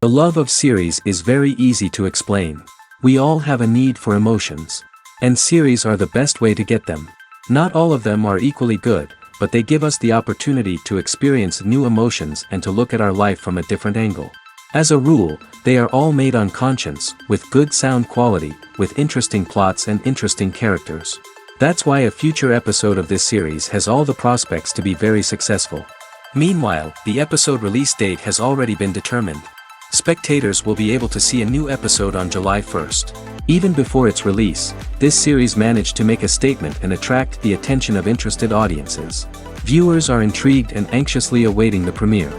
The love of series is very easy to explain. We all have a need for emotions. And series are the best way to get them. Not all of them are equally good, but they give us the opportunity to experience new emotions and to look at our life from a different angle. As a rule, they are all made on conscience, with good sound quality, with interesting plots and interesting characters. That's why a future episode of this series has all the prospects to be very successful. Meanwhile, the episode release date has already been determined. Spectators will be able to see a new episode on July 1st. Even before its release, this series managed to make a statement and attract the attention of interested audiences. Viewers are intrigued and anxiously awaiting the premiere.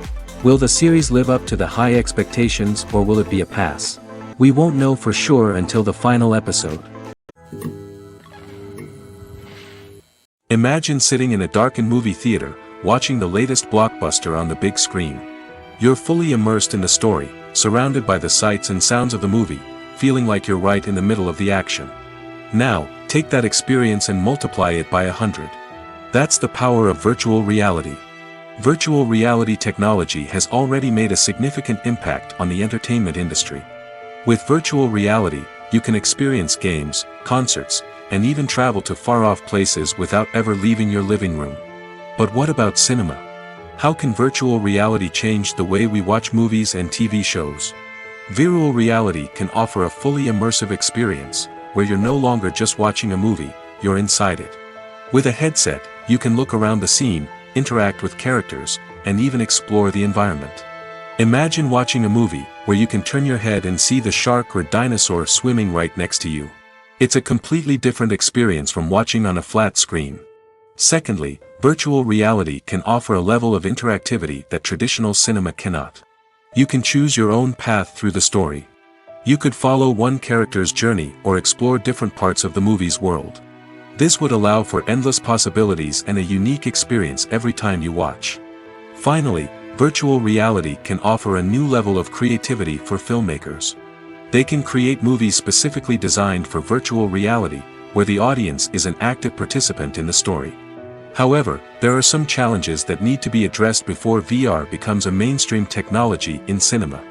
Will the series live up to the high expectations, or will it be a pass? We won't know for sure until the final episode. Imagine sitting in a darkened movie theater, watching the latest blockbuster on the big screen. You're fully immersed in the story, surrounded by the sights and sounds of the movie, feeling like you're right in the middle of the action. Now, take that experience and multiply it by 100. That's the power of virtual reality. Virtual reality technology has already made a significant impact on the entertainment industry. With virtual reality, you can experience games, concerts, and even travel to far-off places without ever leaving your living room. But what about cinema? How can virtual reality change the way we watch movies and TV shows? Virtual reality can offer a fully immersive experience, where you're no longer just watching a movie, you're inside it. With a headset, you can look around the scene, interact with characters, and even explore the environment. Imagine watching a movie, where you can turn your head and see the shark or dinosaur swimming right next to you. It's a completely different experience from watching on a flat screen. Secondly, virtual reality can offer a level of interactivity that traditional cinema cannot. You can choose your own path through the story. You could follow one character's journey or explore different parts of the movie's world. This would allow for endless possibilities and a unique experience every time you watch. Finally, virtual reality can offer a new level of creativity for filmmakers. They can create movies specifically designed for virtual reality, where the audience is an active participant in the story. However, there are some challenges that need to be addressed before VR becomes a mainstream technology in cinema.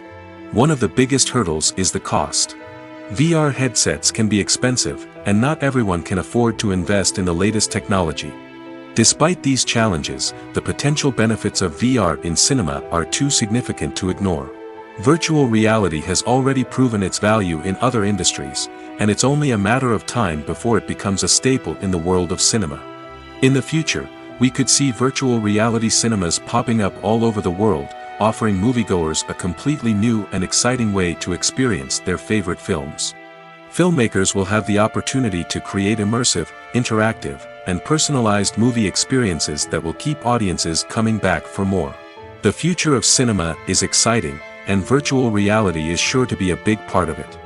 One of the biggest hurdles is the cost. VR headsets can be expensive, and not everyone can afford to invest in the latest technology. Despite these challenges, the potential benefits of VR in cinema are too significant to ignore. Virtual reality has already proven its value in other industries, and it's only a matter of time before it becomes a staple in the world of cinema. In the future, we could see virtual reality cinemas popping up all over the world, offering moviegoers a completely new and exciting way to experience their favorite films. Filmmakers will have the opportunity to create immersive, interactive, and personalized movie experiences that will keep audiences coming back for more. The future of cinema is exciting, and virtual reality is sure to be a big part of it.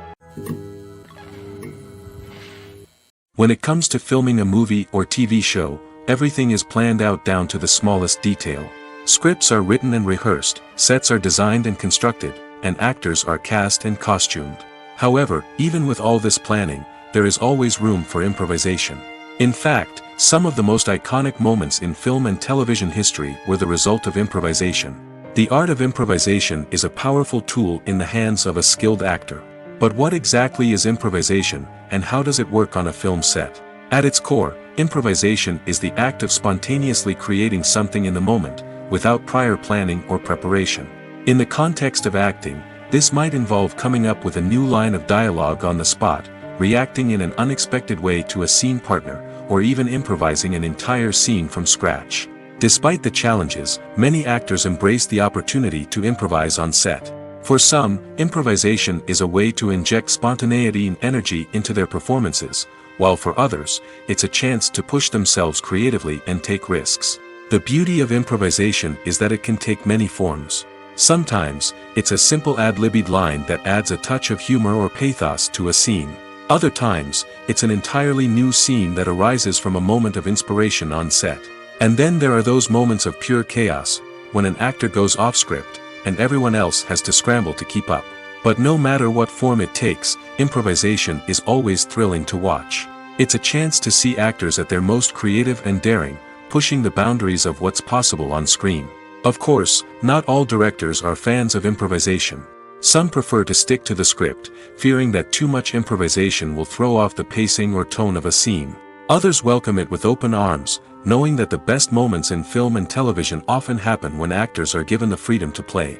When it comes to filming a movie or TV show, everything is planned out down to the smallest detail. Scripts are written and rehearsed, sets are designed and constructed, and actors are cast and costumed. However, even with all this planning, there is always room for improvisation. In fact, some of the most iconic moments in film and television history were the result of improvisation. The art of improvisation is a powerful tool in the hands of a skilled actor. But what exactly is improvisation, and how does it work on a film set? At its core, improvisation is the act of spontaneously creating something in the moment, without prior planning or preparation. In the context of acting, this might involve coming up with a new line of dialogue on the spot, reacting in an unexpected way to a scene partner, or even improvising an entire scene from scratch. Despite the challenges, many actors embrace the opportunity to improvise on set. For some, improvisation is a way to inject spontaneity and energy into their performances, while for others, it's a chance to push themselves creatively and take risks. The beauty of improvisation is that it can take many forms. Sometimes, it's a simple ad-libbed line that adds a touch of humor or pathos to a scene. Other times, it's an entirely new scene that arises from a moment of inspiration on set. And then there are those moments of pure chaos, when an actor goes off script, and everyone else has to scramble to keep up. But no matter what form it takes, improvisation is always thrilling to watch. It's a chance to see actors at their most creative and daring, pushing the boundaries of what's possible on screen. Of course, not all directors are fans of improvisation. Some prefer to stick to the script, fearing that too much improvisation will throw off the pacing or tone of a scene. Others welcome it with open arms, knowing that the best moments in film and television often happen when actors are given the freedom to play.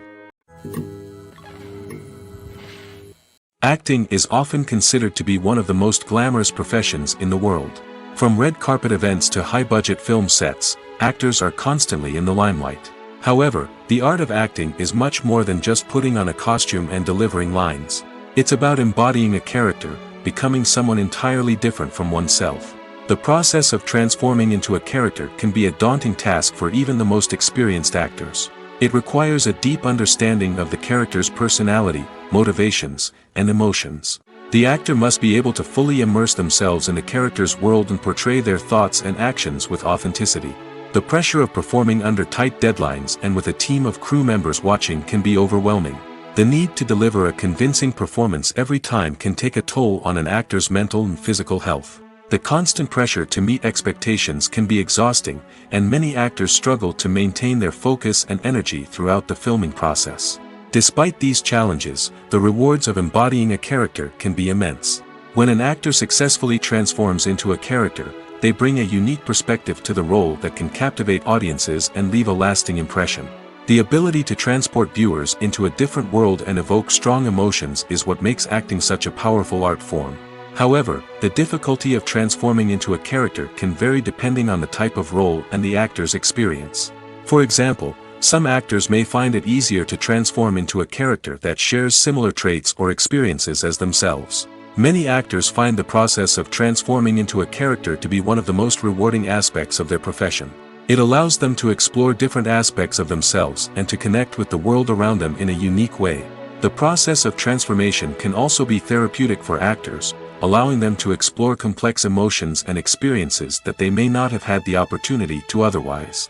Acting is often considered to be one of the most glamorous professions in the world. From red carpet events to high-budget film sets, actors are constantly in the limelight. However, the art of acting is much more than just putting on a costume and delivering lines. It's about embodying a character, becoming someone entirely different from oneself. The process of transforming into a character can be a daunting task for even the most experienced actors. It requires a deep understanding of the character's personality, motivations, and emotions. The actor must be able to fully immerse themselves in the character's world and portray their thoughts and actions with authenticity. The pressure of performing under tight deadlines and with a team of crew members watching can be overwhelming. The need to deliver a convincing performance every time can take a toll on an actor's mental and physical health. The constant pressure to meet expectations can be exhausting, and many actors struggle to maintain their focus and energy throughout the filming process. Despite these challenges, the rewards of embodying a character can be immense. When an actor successfully transforms into a character, they bring a unique perspective to the role that can captivate audiences and leave a lasting impression. The ability to transport viewers into a different world and evoke strong emotions is what makes acting such a powerful art form. However, the difficulty of transforming into a character can vary depending on the type of role and the actor's experience. For example, some actors may find it easier to transform into a character that shares similar traits or experiences as themselves. Many actors find the process of transforming into a character to be one of the most rewarding aspects of their profession. It allows them to explore different aspects of themselves and to connect with the world around them in a unique way. The process of transformation can also be therapeutic for actors, allowing them to explore complex emotions and experiences that they may not have had the opportunity to otherwise.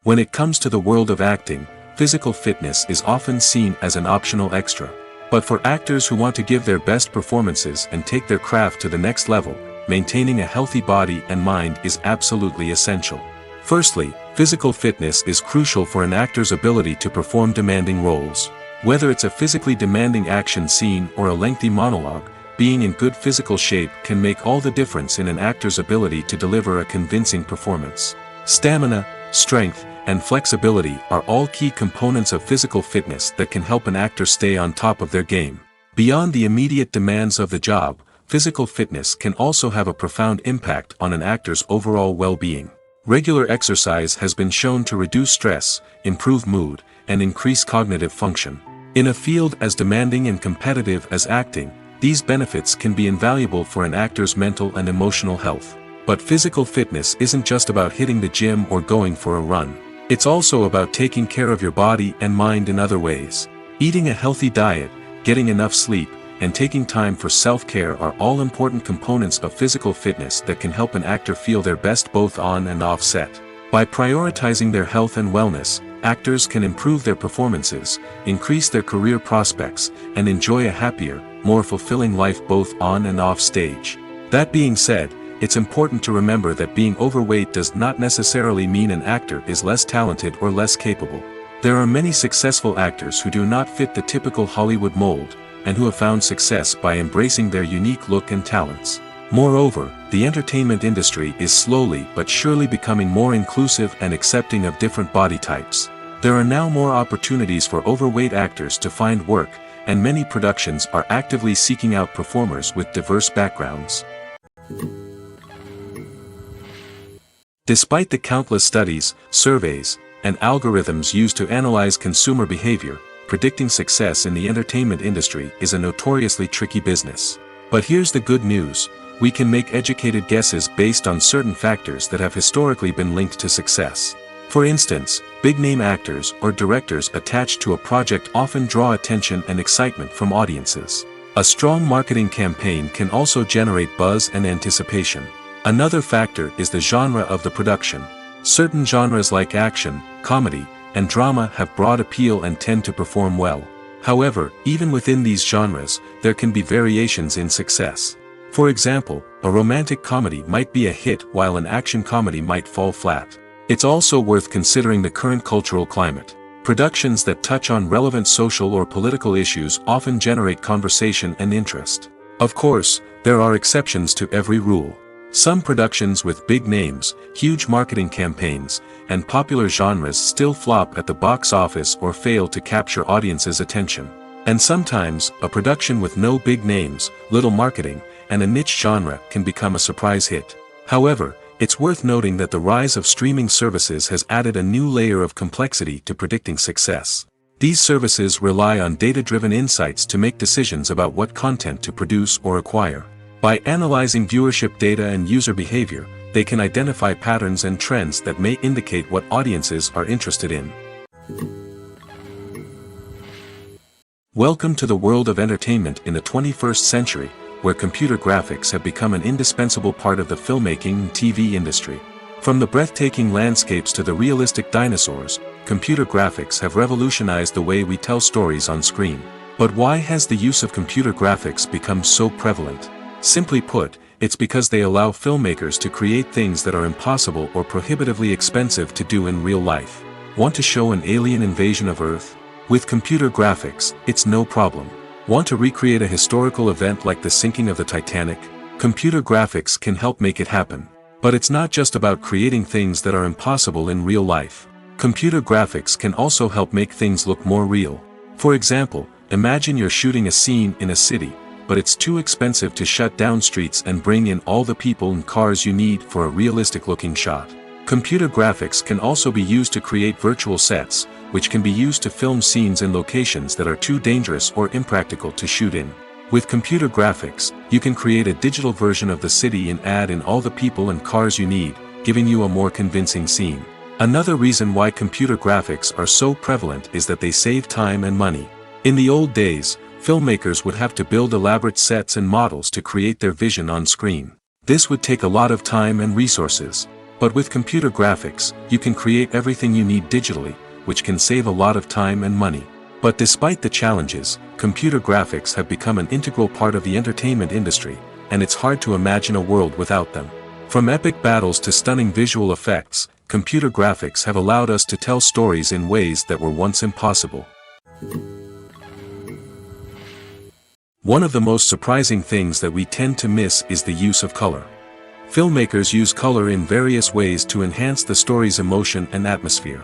When it comes to the world of acting, physical fitness is often seen as an optional extra. But for actors who want to give their best performances and take their craft to the next level, maintaining a healthy body and mind is absolutely essential. Firstly, physical fitness is crucial for an actor's ability to perform demanding roles. Whether it's a physically demanding action scene or a lengthy monologue, being in good physical shape can make all the difference in an actor's ability to deliver a convincing performance. Stamina, strength, and flexibility are all key components of physical fitness that can help an actor stay on top of their game. Beyond the immediate demands of the job, physical fitness can also have a profound impact on an actor's overall well-being. Regular exercise has been shown to reduce stress, improve mood, and increase cognitive function. In a field as demanding and competitive as acting, these benefits can be invaluable for an actor's mental and emotional health. But physical fitness isn't just about hitting the gym or going for a run. It's also about taking care of your body and mind in other ways. Eating a healthy diet, getting enough sleep, and taking time for self-care are all important components of physical fitness that can help an actor feel their best both on and off set. By prioritizing their health and wellness, actors can improve their performances, increase their career prospects, and enjoy a happier, more fulfilling life both on and off stage. That being said, it's important to remember that being overweight does not necessarily mean an actor is less talented or less capable. There are many successful actors who do not fit the typical Hollywood mold, and who have found success by embracing their unique look and talents. Moreover, the entertainment industry is slowly but surely becoming more inclusive and accepting of different body types. There are now more opportunities for overweight actors to find work, and many productions are actively seeking out performers with diverse backgrounds. Despite the countless studies, surveys, and algorithms used to analyze consumer behavior, predicting success in the entertainment industry is a notoriously tricky business. But here's the good news: we can make educated guesses based on certain factors that have historically been linked to success. For instance, big-name actors or directors attached to a project often draw attention and excitement from audiences. A strong marketing campaign can also generate buzz and anticipation. Another factor is the genre of the production. Certain genres like action, comedy, and drama have broad appeal and tend to perform well. However, even within these genres, there can be variations in success. For example, a romantic comedy might be a hit while an action comedy might fall flat. It's also worth considering the current cultural climate. Productions that touch on relevant social or political issues often generate conversation and interest. Of course, there are exceptions to every rule. Some productions with big names, huge marketing campaigns, and popular genres still flop at the box office or fail to capture audiences' attention. And sometimes, a production with no big names, little marketing, and a niche genre can become a surprise hit. However, it's worth noting that the rise of streaming services has added a new layer of complexity to predicting success. These services rely on data-driven insights to make decisions about what content to produce or acquire. By analyzing viewership data and user behavior, they can identify patterns and trends that may indicate what audiences are interested in. Welcome to the world of entertainment in the 21st century, where computer graphics have become an indispensable part of the filmmaking and TV industry. From the breathtaking landscapes to the realistic dinosaurs, computer graphics have revolutionized the way we tell stories on screen. But why has the use of computer graphics become so prevalent? Simply put, it's because they allow filmmakers to create things that are impossible or prohibitively expensive to do in real life. Want to show an alien invasion of Earth? With computer graphics, it's no problem. Want to recreate a historical event like the sinking of the Titanic? Computer graphics can help make it happen. But it's not just about creating things that are impossible in real life. Computer graphics can also help make things look more real. For example, imagine you're shooting a scene in a city, but it's too expensive to shut down streets and bring in all the people and cars you need for a realistic-looking shot. Computer graphics can also be used to create virtual sets, which can be used to film scenes in locations that are too dangerous or impractical to shoot in. With computer graphics, you can create a digital version of the city and add in all the people and cars you need, giving you a more convincing scene. Another reason why computer graphics are so prevalent is that they save time and money. In the old days, filmmakers would have to build elaborate sets and models to create their vision on screen. This would take a lot of time and resources. But with computer graphics, you can create everything you need digitally, which can save a lot of time and money. But despite the challenges, computer graphics have become an integral part of the entertainment industry, and it's hard to imagine a world without them. From epic battles to stunning visual effects, computer graphics have allowed us to tell stories in ways that were once impossible. One of the most surprising things that we tend to miss is the use of color. Filmmakers use color in various ways to enhance the story's emotion and atmosphere.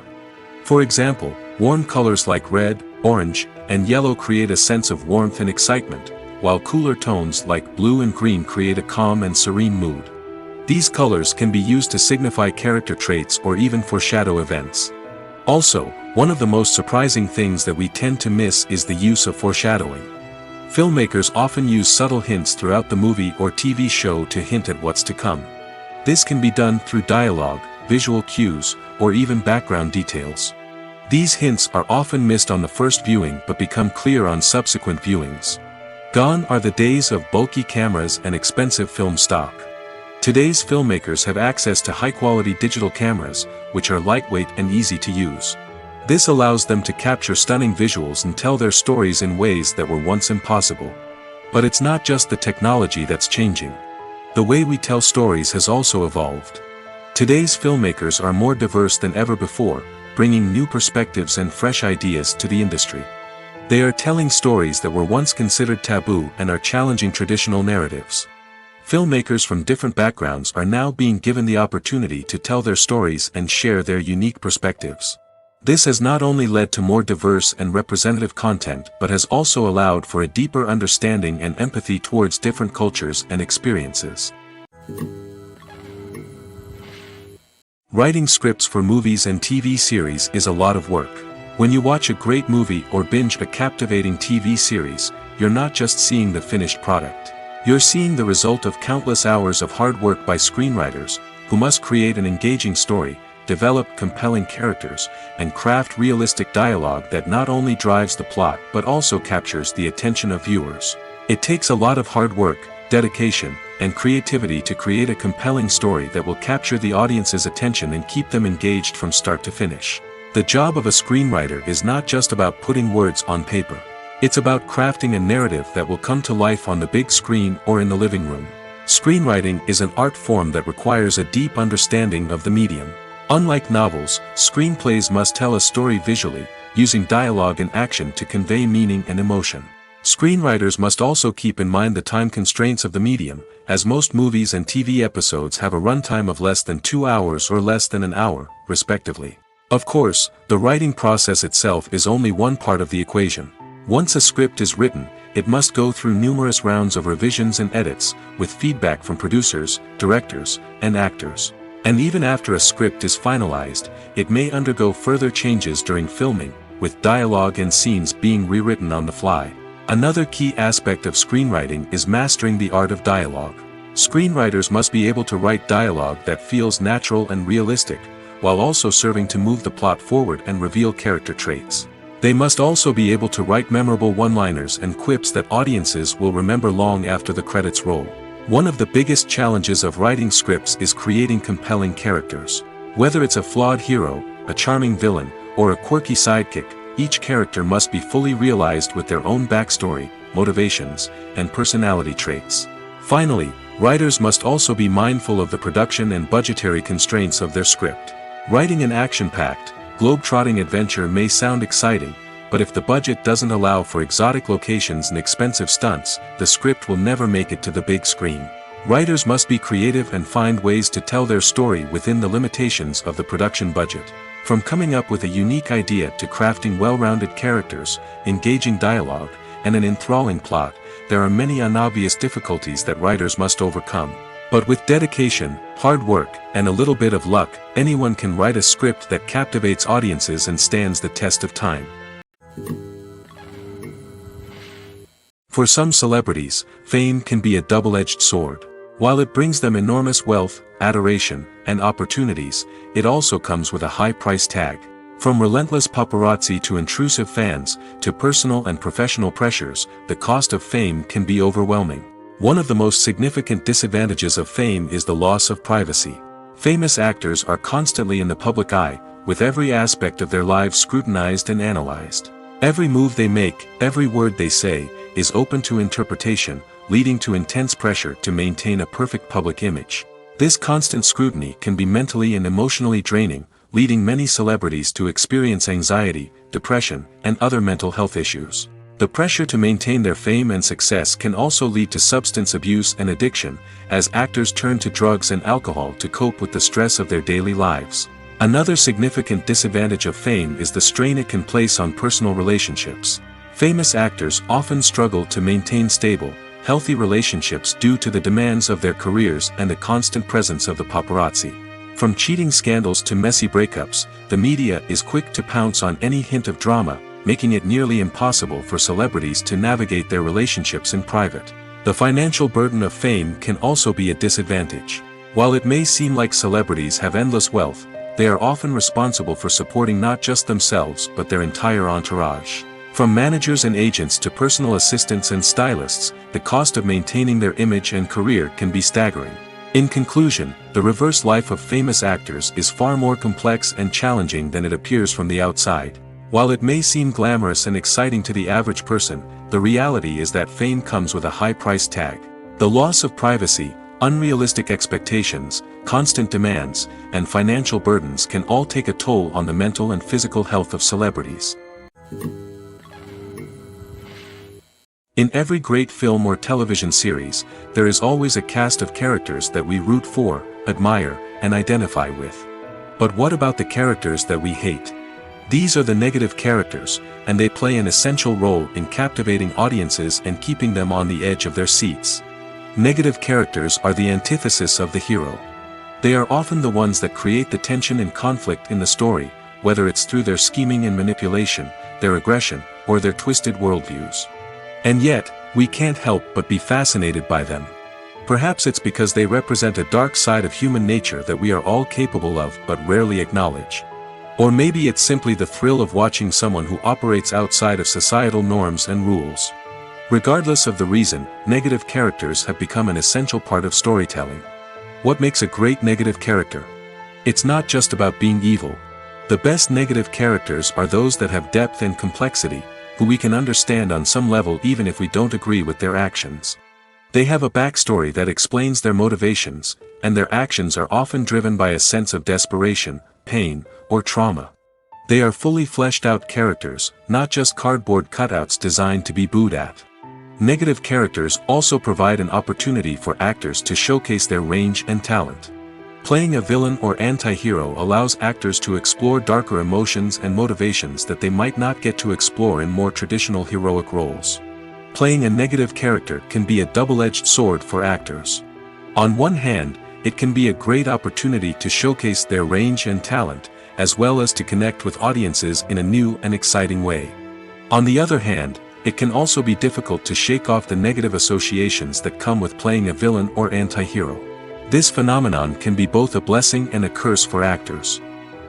For example, warm colors like red, orange, and yellow create a sense of warmth and excitement, while cooler tones like blue and green create a calm and serene mood. These colors can be used to signify character traits or even foreshadow events. Also, one of the most surprising things that we tend to miss is the use of foreshadowing. Filmmakers often use subtle hints throughout the movie or TV show to hint at what's to come. This can be done through dialogue, visual cues, or even background details. These hints are often missed on the first viewing but become clear on subsequent viewings. Gone are the days of bulky cameras and expensive film stock. Today's filmmakers have access to high-quality digital cameras, which are lightweight and easy to use. This allows them to capture stunning visuals and tell their stories in ways that were once impossible. But it's not just the technology that's changing. The way we tell stories has also evolved. Today's filmmakers are more diverse than ever before, bringing new perspectives and fresh ideas to the industry. They are telling stories that were once considered taboo and are challenging traditional narratives. Filmmakers from different backgrounds are now being given the opportunity to tell their stories and share their unique perspectives. This has not only led to more diverse and representative content but has also allowed for a deeper understanding and empathy towards different cultures and experiences. Writing scripts for movies and TV series is a lot of work. When you watch a great movie or binge a captivating TV series, you're not just seeing the finished product. You're seeing the result of countless hours of hard work by screenwriters, who must create an engaging story, develop compelling characters, and craft realistic dialogue that not only drives the plot but also captures the attention of viewers. It takes a lot of hard work, dedication, and creativity to create a compelling story that will capture the audience's attention and keep them engaged from start to finish. The job of a screenwriter is not just about putting words on paper. It's about crafting a narrative that will come to life on the big screen or in the living room. Screenwriting is an art form that requires a deep understanding of the medium. Unlike novels, screenplays must tell a story visually, using dialogue and action to convey meaning and emotion. Screenwriters must also keep in mind the time constraints of the medium, as most movies and TV episodes have a runtime of less than 2 hours or less than an hour, respectively. Of course, the writing process itself is only one part of the equation. Once a script is written, it must go through numerous rounds of revisions and edits, with feedback from producers, directors, and actors. And even after a script is finalized, it may undergo further changes during filming, with dialogue and scenes being rewritten on the fly. Another key aspect of screenwriting is mastering the art of dialogue. Screenwriters must be able to write dialogue that feels natural and realistic, while also serving to move the plot forward and reveal character traits. They must also be able to write memorable one-liners and quips that audiences will remember long after the credits roll. One of the biggest challenges of writing scripts is creating compelling characters. Whether it's a flawed hero, a charming villain, or a quirky sidekick, each character must be fully realized with their own backstory, motivations, and personality traits. Finally, writers must also be mindful of the production and budgetary constraints of their script. Writing an action-packed, globe-trotting adventure may sound exciting, but if the budget doesn't allow for exotic locations and expensive stunts, the script will never make it to the big screen. Writers must be creative and find ways to tell their story within the limitations of the production budget. From coming up with a unique idea to crafting well-rounded characters, engaging dialogue, and an enthralling plot, there are many unobvious difficulties that writers must overcome. But with dedication, hard work, and a little bit of luck, anyone can write a script that captivates audiences and stands the test of time. For some celebrities, fame can be a double-edged sword. While it brings them enormous wealth, adoration, and opportunities, it also comes with a high price tag. From relentless paparazzi to intrusive fans, to personal and professional pressures, the cost of fame can be overwhelming. One of the most significant disadvantages of fame is the loss of privacy. Famous actors are constantly in the public eye, with every aspect of their lives scrutinized and analyzed. Every move they make, every word they say, is open to interpretation, leading to intense pressure to maintain a perfect public image. This constant scrutiny can be mentally and emotionally draining, leading many celebrities to experience anxiety, depression, and other mental health issues. The pressure to maintain their fame and success can also lead to substance abuse and addiction, as actors turn to drugs and alcohol to cope with the stress of their daily lives. Another significant disadvantage of fame is the strain it can place on personal relationships. Famous actors often struggle to maintain stable, healthy relationships due to the demands of their careers and the constant presence of the paparazzi. From cheating scandals to messy breakups, the media is quick to pounce on any hint of drama, making it nearly impossible for celebrities to navigate their relationships in private. The financial burden of fame can also be a disadvantage. While it may seem like celebrities have endless wealth, they are often responsible for supporting not just themselves but their entire entourage. From managers and agents to personal assistants and stylists, the cost of maintaining their image and career can be staggering. In conclusion, the reverse life of famous actors is far more complex and challenging than it appears from the outside. While it may seem glamorous and exciting to the average person, the reality is that fame comes with a high price tag. The loss of privacy, unrealistic expectations, constant demands, and financial burdens can all take a toll on the mental and physical health of celebrities. In every great film or television series, there is always a cast of characters that we root for, admire, and identify with. But what about the characters that we hate? These are the negative characters, and they play an essential role in captivating audiences and keeping them on the edge of their seats. Negative characters are the antithesis of the hero. They are often the ones that create the tension and conflict in the story, whether it's through their scheming and manipulation, their aggression, or their twisted worldviews. And yet, we can't help but be fascinated by them. Perhaps it's because they represent a dark side of human nature that we are all capable of but rarely acknowledge. Or maybe it's simply the thrill of watching someone who operates outside of societal norms and rules. Regardless of the reason, negative characters have become an essential part of storytelling. What makes a great negative character? It's not just about being evil. The best negative characters are those that have depth and complexity, who we can understand on some level even if we don't agree with their actions. They have a backstory that explains their motivations, and their actions are often driven by a sense of desperation, pain, or trauma. They are fully fleshed out characters, not just cardboard cutouts designed to be booed at. Negative characters also provide an opportunity for actors to showcase their range and talent. Playing a villain or anti-hero allows actors to explore darker emotions and motivations that they might not get to explore in more traditional heroic roles. Playing a negative character can be a double-edged sword for actors. On one hand, it can be a great opportunity to showcase their range and talent, as well as to connect with audiences in a new and exciting way. On the other hand, it can also be difficult to shake off the negative associations that come with playing a villain or anti-hero. This phenomenon can be both a blessing and a curse for actors.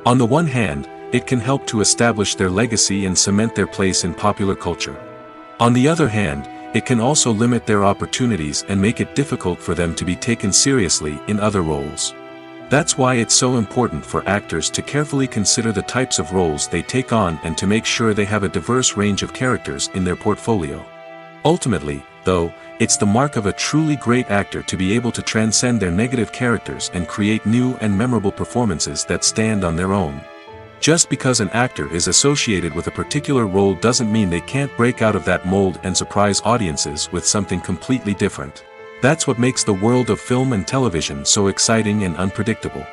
On the one hand, it can help to establish their legacy and cement their place in popular culture. On the other hand, it can also limit their opportunities and make it difficult for them to be taken seriously in other roles. That's why it's so important for actors to carefully consider the types of roles they take on and to make sure they have a diverse range of characters in their portfolio. Ultimately, though, it's the mark of a truly great actor to be able to transcend their negative characters and create new and memorable performances that stand on their own. Just because an actor is associated with a particular role doesn't mean they can't break out of that mold and surprise audiences with something completely different. That's what makes the world of film and television so exciting and unpredictable.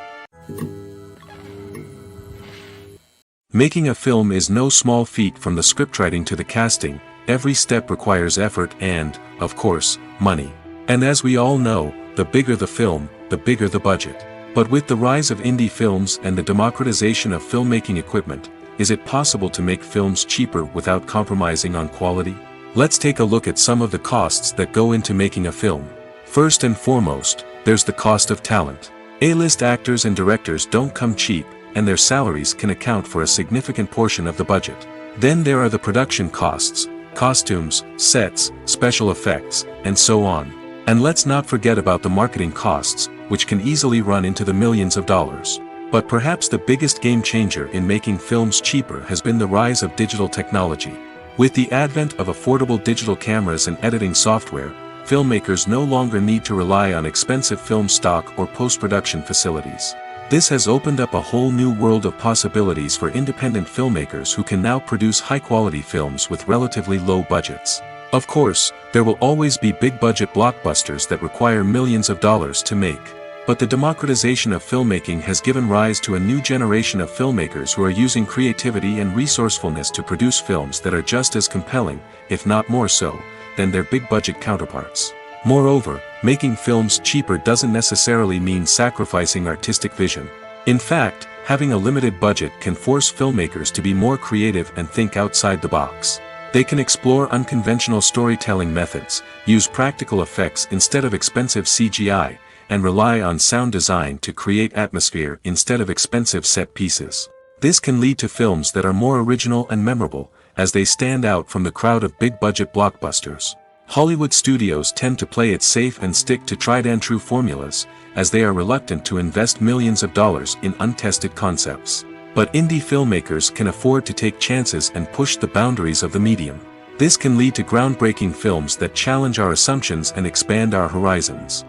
Making a film is no small feat. From the scriptwriting to the casting, every step requires effort and, of course, money. And as we all know, the bigger the film, the bigger the budget. But with the rise of indie films and the democratization of filmmaking equipment, is it possible to make films cheaper without compromising on quality? Let's take a look at some of the costs that go into making a film. First and foremost, there's the cost of talent. A-list actors and directors don't come cheap, and their salaries can account for a significant portion of the budget. Then there are the production costs, costumes, sets, special effects, and so on. And let's not forget about the marketing costs, which can easily run into the millions of dollars. But perhaps the biggest game changer in making films cheaper has been the rise of digital technology. With the advent of affordable digital cameras and editing software, filmmakers no longer need to rely on expensive film stock or post-production facilities. This has opened up a whole new world of possibilities for independent filmmakers who can now produce high-quality films with relatively low budgets. Of course, there will always be big-budget blockbusters that require millions of dollars to make. But the democratization of filmmaking has given rise to a new generation of filmmakers who are using creativity and resourcefulness to produce films that are just as compelling, if not more so, than their big-budget counterparts. Moreover, making films cheaper doesn't necessarily mean sacrificing artistic vision. In fact, having a limited budget can force filmmakers to be more creative and think outside the box. They can explore unconventional storytelling methods, use practical effects instead of expensive CGI, and rely on sound design to create atmosphere instead of expensive set pieces. This can lead to films that are more original and memorable, as they stand out from the crowd of big-budget blockbusters. Hollywood studios tend to play it safe and stick to tried-and-true formulas, as they are reluctant to invest millions of dollars in untested concepts. But indie filmmakers can afford to take chances and push the boundaries of the medium. This can lead to groundbreaking films that challenge our assumptions and expand our horizons.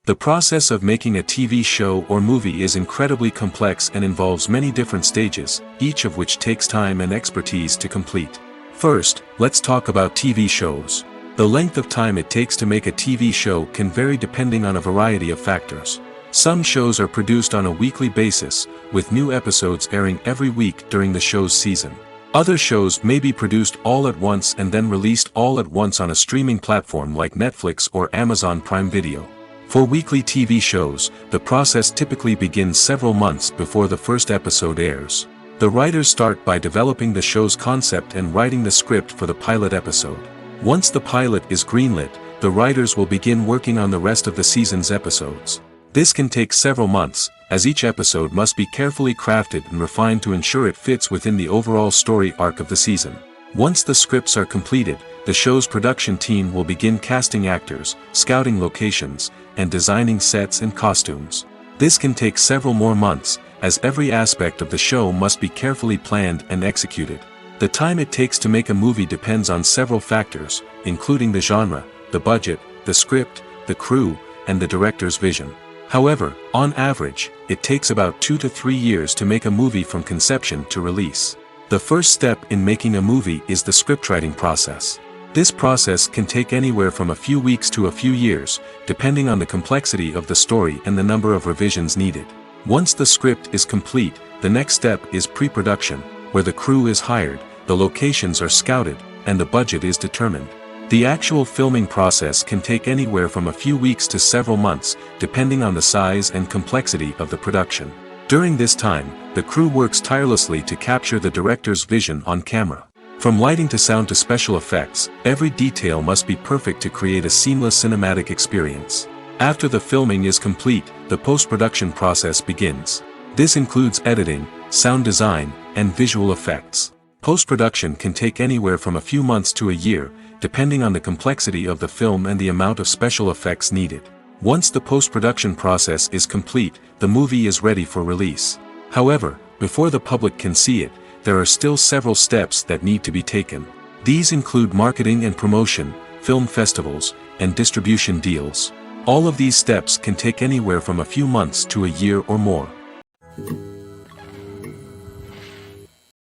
The process of making a TV show or movie is incredibly complex and involves many different stages, each of which takes time and expertise to complete. First, let's talk about TV shows. The length of time it takes to make a TV show can vary depending on a variety of factors. Some shows are produced on a weekly basis, with new episodes airing every week during the show's season. Other shows may be produced all at once and then released all at once on a streaming platform like Netflix or Amazon Prime Video. For weekly TV shows, the process typically begins several months before the first episode airs. The writers start by developing the show's concept and writing the script for the pilot episode. Once the pilot is greenlit, the writers will begin working on the rest of the season's episodes. This can take several months, as each episode must be carefully crafted and refined to ensure it fits within the overall story arc of the season. Once the scripts are completed, the show's production team will begin casting actors, scouting locations, and designing sets and costumes. This can take several more months, as every aspect of the show must be carefully planned and executed. The time it takes to make a movie depends on several factors, including the genre, the budget, the script, the crew, and the director's vision. However, on average, it takes about 2 to 3 years to make a movie from conception to release. The first step in making a movie is the scriptwriting process. This process can take anywhere from a few weeks to a few years, depending on the complexity of the story and the number of revisions needed. Once the script is complete, the next step is pre-production, where the crew is hired, the locations are scouted, and the budget is determined. The actual filming process can take anywhere from a few weeks to several months, depending on the size and complexity of the production. During this time, the crew works tirelessly to capture the director's vision on camera. From lighting to sound to special effects, every detail must be perfect to create a seamless cinematic experience. After the filming is complete, the post-production process begins. This includes editing, sound design, and visual effects. Post-production can take anywhere from a few months to a year, depending on the complexity of the film and the amount of special effects needed. Once the post-production process is complete, the movie is ready for release. However, before the public can see it, there are still several steps that need to be taken. These include marketing and promotion, film festivals, and distribution deals. All of these steps can take anywhere from a few months to a year or more.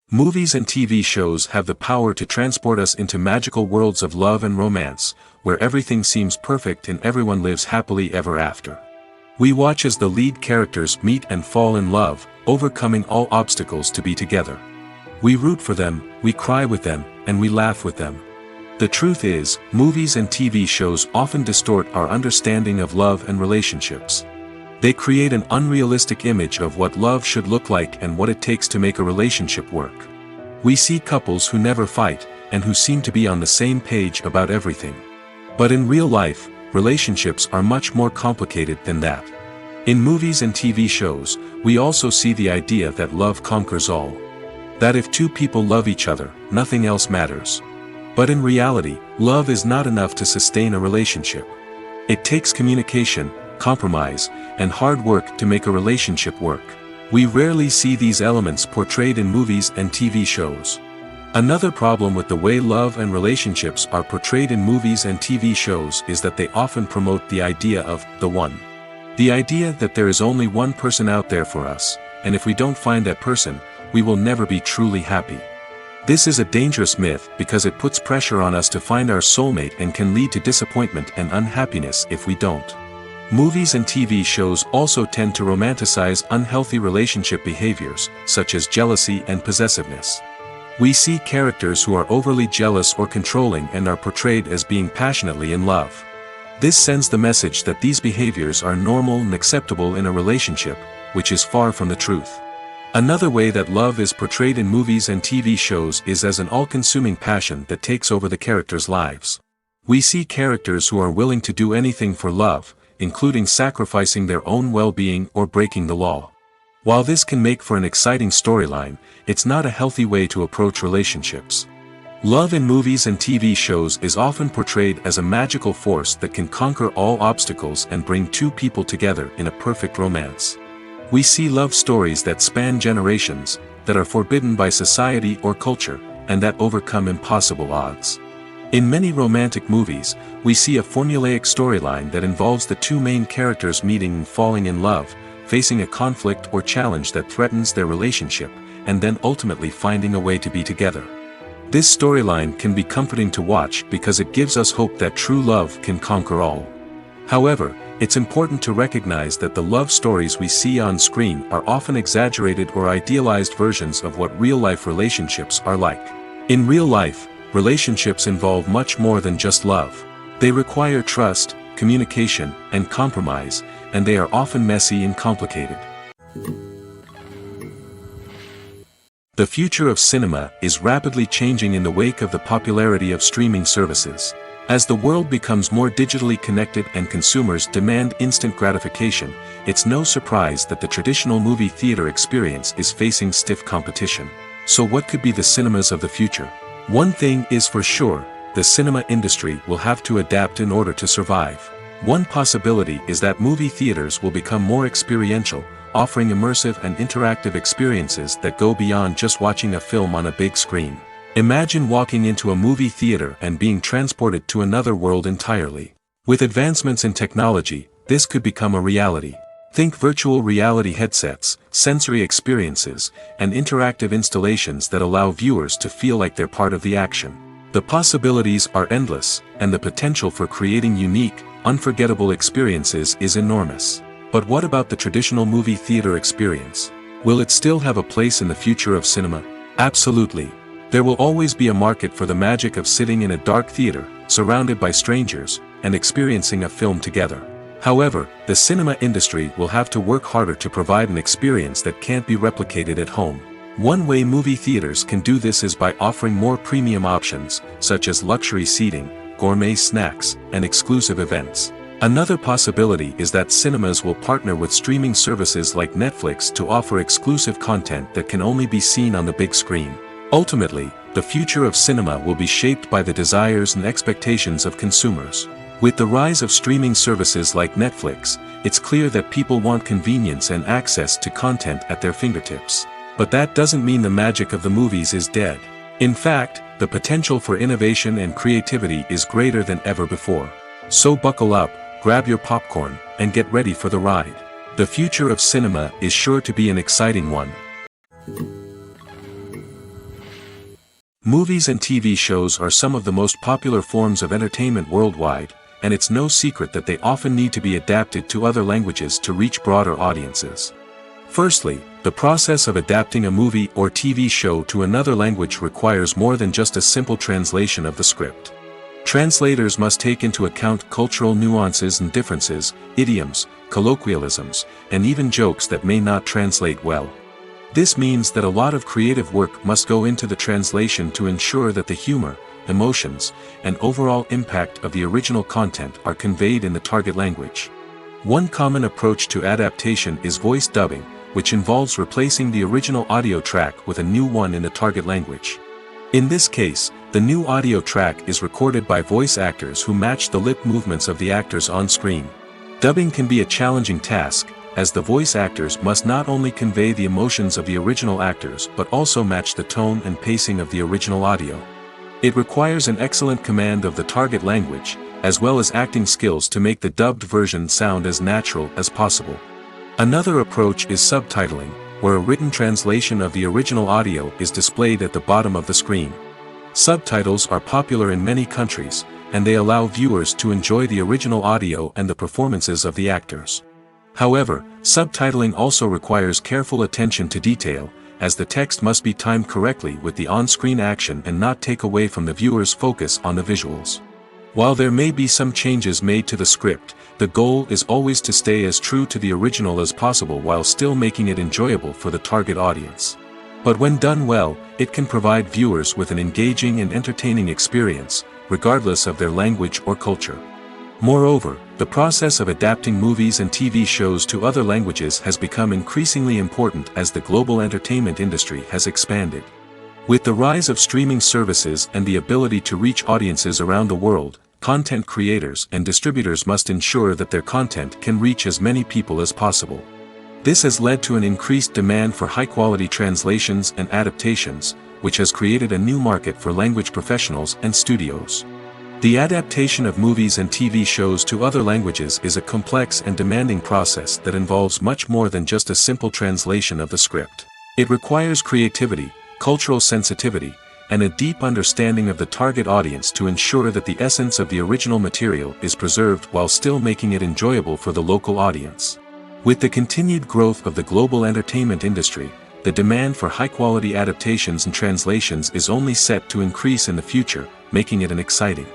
Movies and TV shows have the power to transport us into magical worlds of love and romance, where everything seems perfect and everyone lives happily ever after. We watch as the lead characters meet and fall in love, overcoming all obstacles to be together. We root for them, we cry with them, and we laugh with them. The truth is, movies and TV shows often distort our understanding of love and relationships. They create an unrealistic image of what love should look like and what it takes to make a relationship work. We see couples who never fight, and who seem to be on the same page about everything. But in real life, relationships are much more complicated than that. In movies and TV shows, we also see the idea that love conquers all. That if two people love each other, nothing else matters. But in reality, love is not enough to sustain a relationship. It takes communication, compromise, and hard work to make a relationship work. We rarely see these elements portrayed in movies and TV shows. Another problem with the way love and relationships are portrayed in movies and TV shows is that they often promote the idea of the one. The idea that there is only one person out there for us, and if we don't find that person, we will never be truly happy. This is a dangerous myth because it puts pressure on us to find our soulmate and can lead to disappointment and unhappiness if we don't. Movies and TV shows also tend to romanticize unhealthy relationship behaviors, such as jealousy and possessiveness. We see characters who are overly jealous or controlling and are portrayed as being passionately in love. This sends the message that these behaviors are normal and acceptable in a relationship, which is far from the truth. Another way that love is portrayed in movies and TV shows is as an all-consuming passion that takes over the characters' lives. We see characters who are willing to do anything for love, including sacrificing their own well-being or breaking the law. While this can make for an exciting storyline, it's not a healthy way to approach relationships. Love in movies and TV shows is often portrayed as a magical force that can conquer all obstacles and bring two people together in a perfect romance. We see love stories that span generations, that are forbidden by society or culture, and that overcome impossible odds. In many romantic movies, we see a formulaic storyline that involves the two main characters meeting and falling in love, facing a conflict or challenge that threatens their relationship, and then ultimately finding a way to be together. This storyline can be comforting to watch because it gives us hope that true love can conquer all. However, it's important to recognize that the love stories we see on screen are often exaggerated or idealized versions of what real-life relationships are like. In real life, relationships involve much more than just love. They require trust, communication, and compromise, and they are often messy and complicated. The future of cinema is rapidly changing in the wake of the popularity of streaming services. As the world becomes more digitally connected and consumers demand instant gratification, it's no surprise that the traditional movie theater experience is facing stiff competition. So what could be the cinemas of the future? One thing is for sure, the cinema industry will have to adapt in order to survive. One possibility is that movie theaters will become more experiential, offering immersive and interactive experiences that go beyond just watching a film on a big screen. Imagine walking into a movie theater and being transported to another world entirely. With advancements in technology, this could become a reality. Think virtual reality headsets, sensory experiences, and interactive installations that allow viewers to feel like they're part of the action. The possibilities are endless, and the potential for creating unique, unforgettable experiences is enormous. But what about the traditional movie theater experience? Will it still have a place in the future of cinema? Absolutely. There will always be a market for the magic of sitting in a dark theater, surrounded by strangers, and experiencing a film together. However, the cinema industry will have to work harder to provide an experience that can't be replicated at home. One way movie theaters can do this is by offering more premium options, such as luxury seating, gourmet snacks, and exclusive events. Another possibility is that cinemas will partner with streaming services like Netflix to offer exclusive content that can only be seen on the big screen. Ultimately, the future of cinema will be shaped by the desires and expectations of consumers. With the rise of streaming services like Netflix, it's clear that people want convenience and access to content at their fingertips. But that doesn't mean the magic of the movies is dead. In fact, the potential for innovation and creativity is greater than ever before. So buckle up, grab your popcorn, and get ready for the ride. The future of cinema is sure to be an exciting one. Movies and TV shows are some of the most popular forms of entertainment worldwide, and it's no secret that they often need to be adapted to other languages to reach broader audiences. Firstly, the process of adapting a movie or TV show to another language requires more than just a simple translation of the script. Translators must take into account cultural nuances and differences, idioms, colloquialisms, and even jokes that may not translate well. This means that a lot of creative work must go into the translation to ensure that the humor, emotions, and overall impact of the original content are conveyed in the target language. One common approach to adaptation is voice dubbing, which involves replacing the original audio track with a new one in the target language. In this case, the new audio track is recorded by voice actors who match the lip movements of the actors on screen. Dubbing can be a challenging task, as the voice actors must not only convey the emotions of the original actors but also match the tone and pacing of the original audio. It requires an excellent command of the target language, as well as acting skills to make the dubbed version sound as natural as possible. Another approach is subtitling, where a written translation of the original audio is displayed at the bottom of the screen. Subtitles are popular in many countries, and they allow viewers to enjoy the original audio and the performances of the actors. However, subtitling also requires careful attention to detail, as the text must be timed correctly with the on-screen action and not take away from the viewer's focus on the visuals. While there may be some changes made to the script, the goal is always to stay as true to the original as possible while still making it enjoyable for the target audience. But when done well, it can provide viewers with an engaging and entertaining experience, regardless of their language or culture. Moreover, the process of adapting movies and TV shows to other languages has become increasingly important as the global entertainment industry has expanded. With the rise of streaming services and the ability to reach audiences around the world, content creators and distributors must ensure that their content can reach as many people as possible. This has led to an increased demand for high-quality translations and adaptations, which has created a new market for language professionals and studios. The adaptation of movies and TV shows to other languages is a complex and demanding process that involves much more than just a simple translation of the script. It requires creativity, cultural sensitivity, and a deep understanding of the target audience to ensure that the essence of the original material is preserved while still making it enjoyable for the local audience. With the continued growth of the global entertainment industry, the demand for high-quality adaptations and translations is only set to increase in the future, making it an exciting.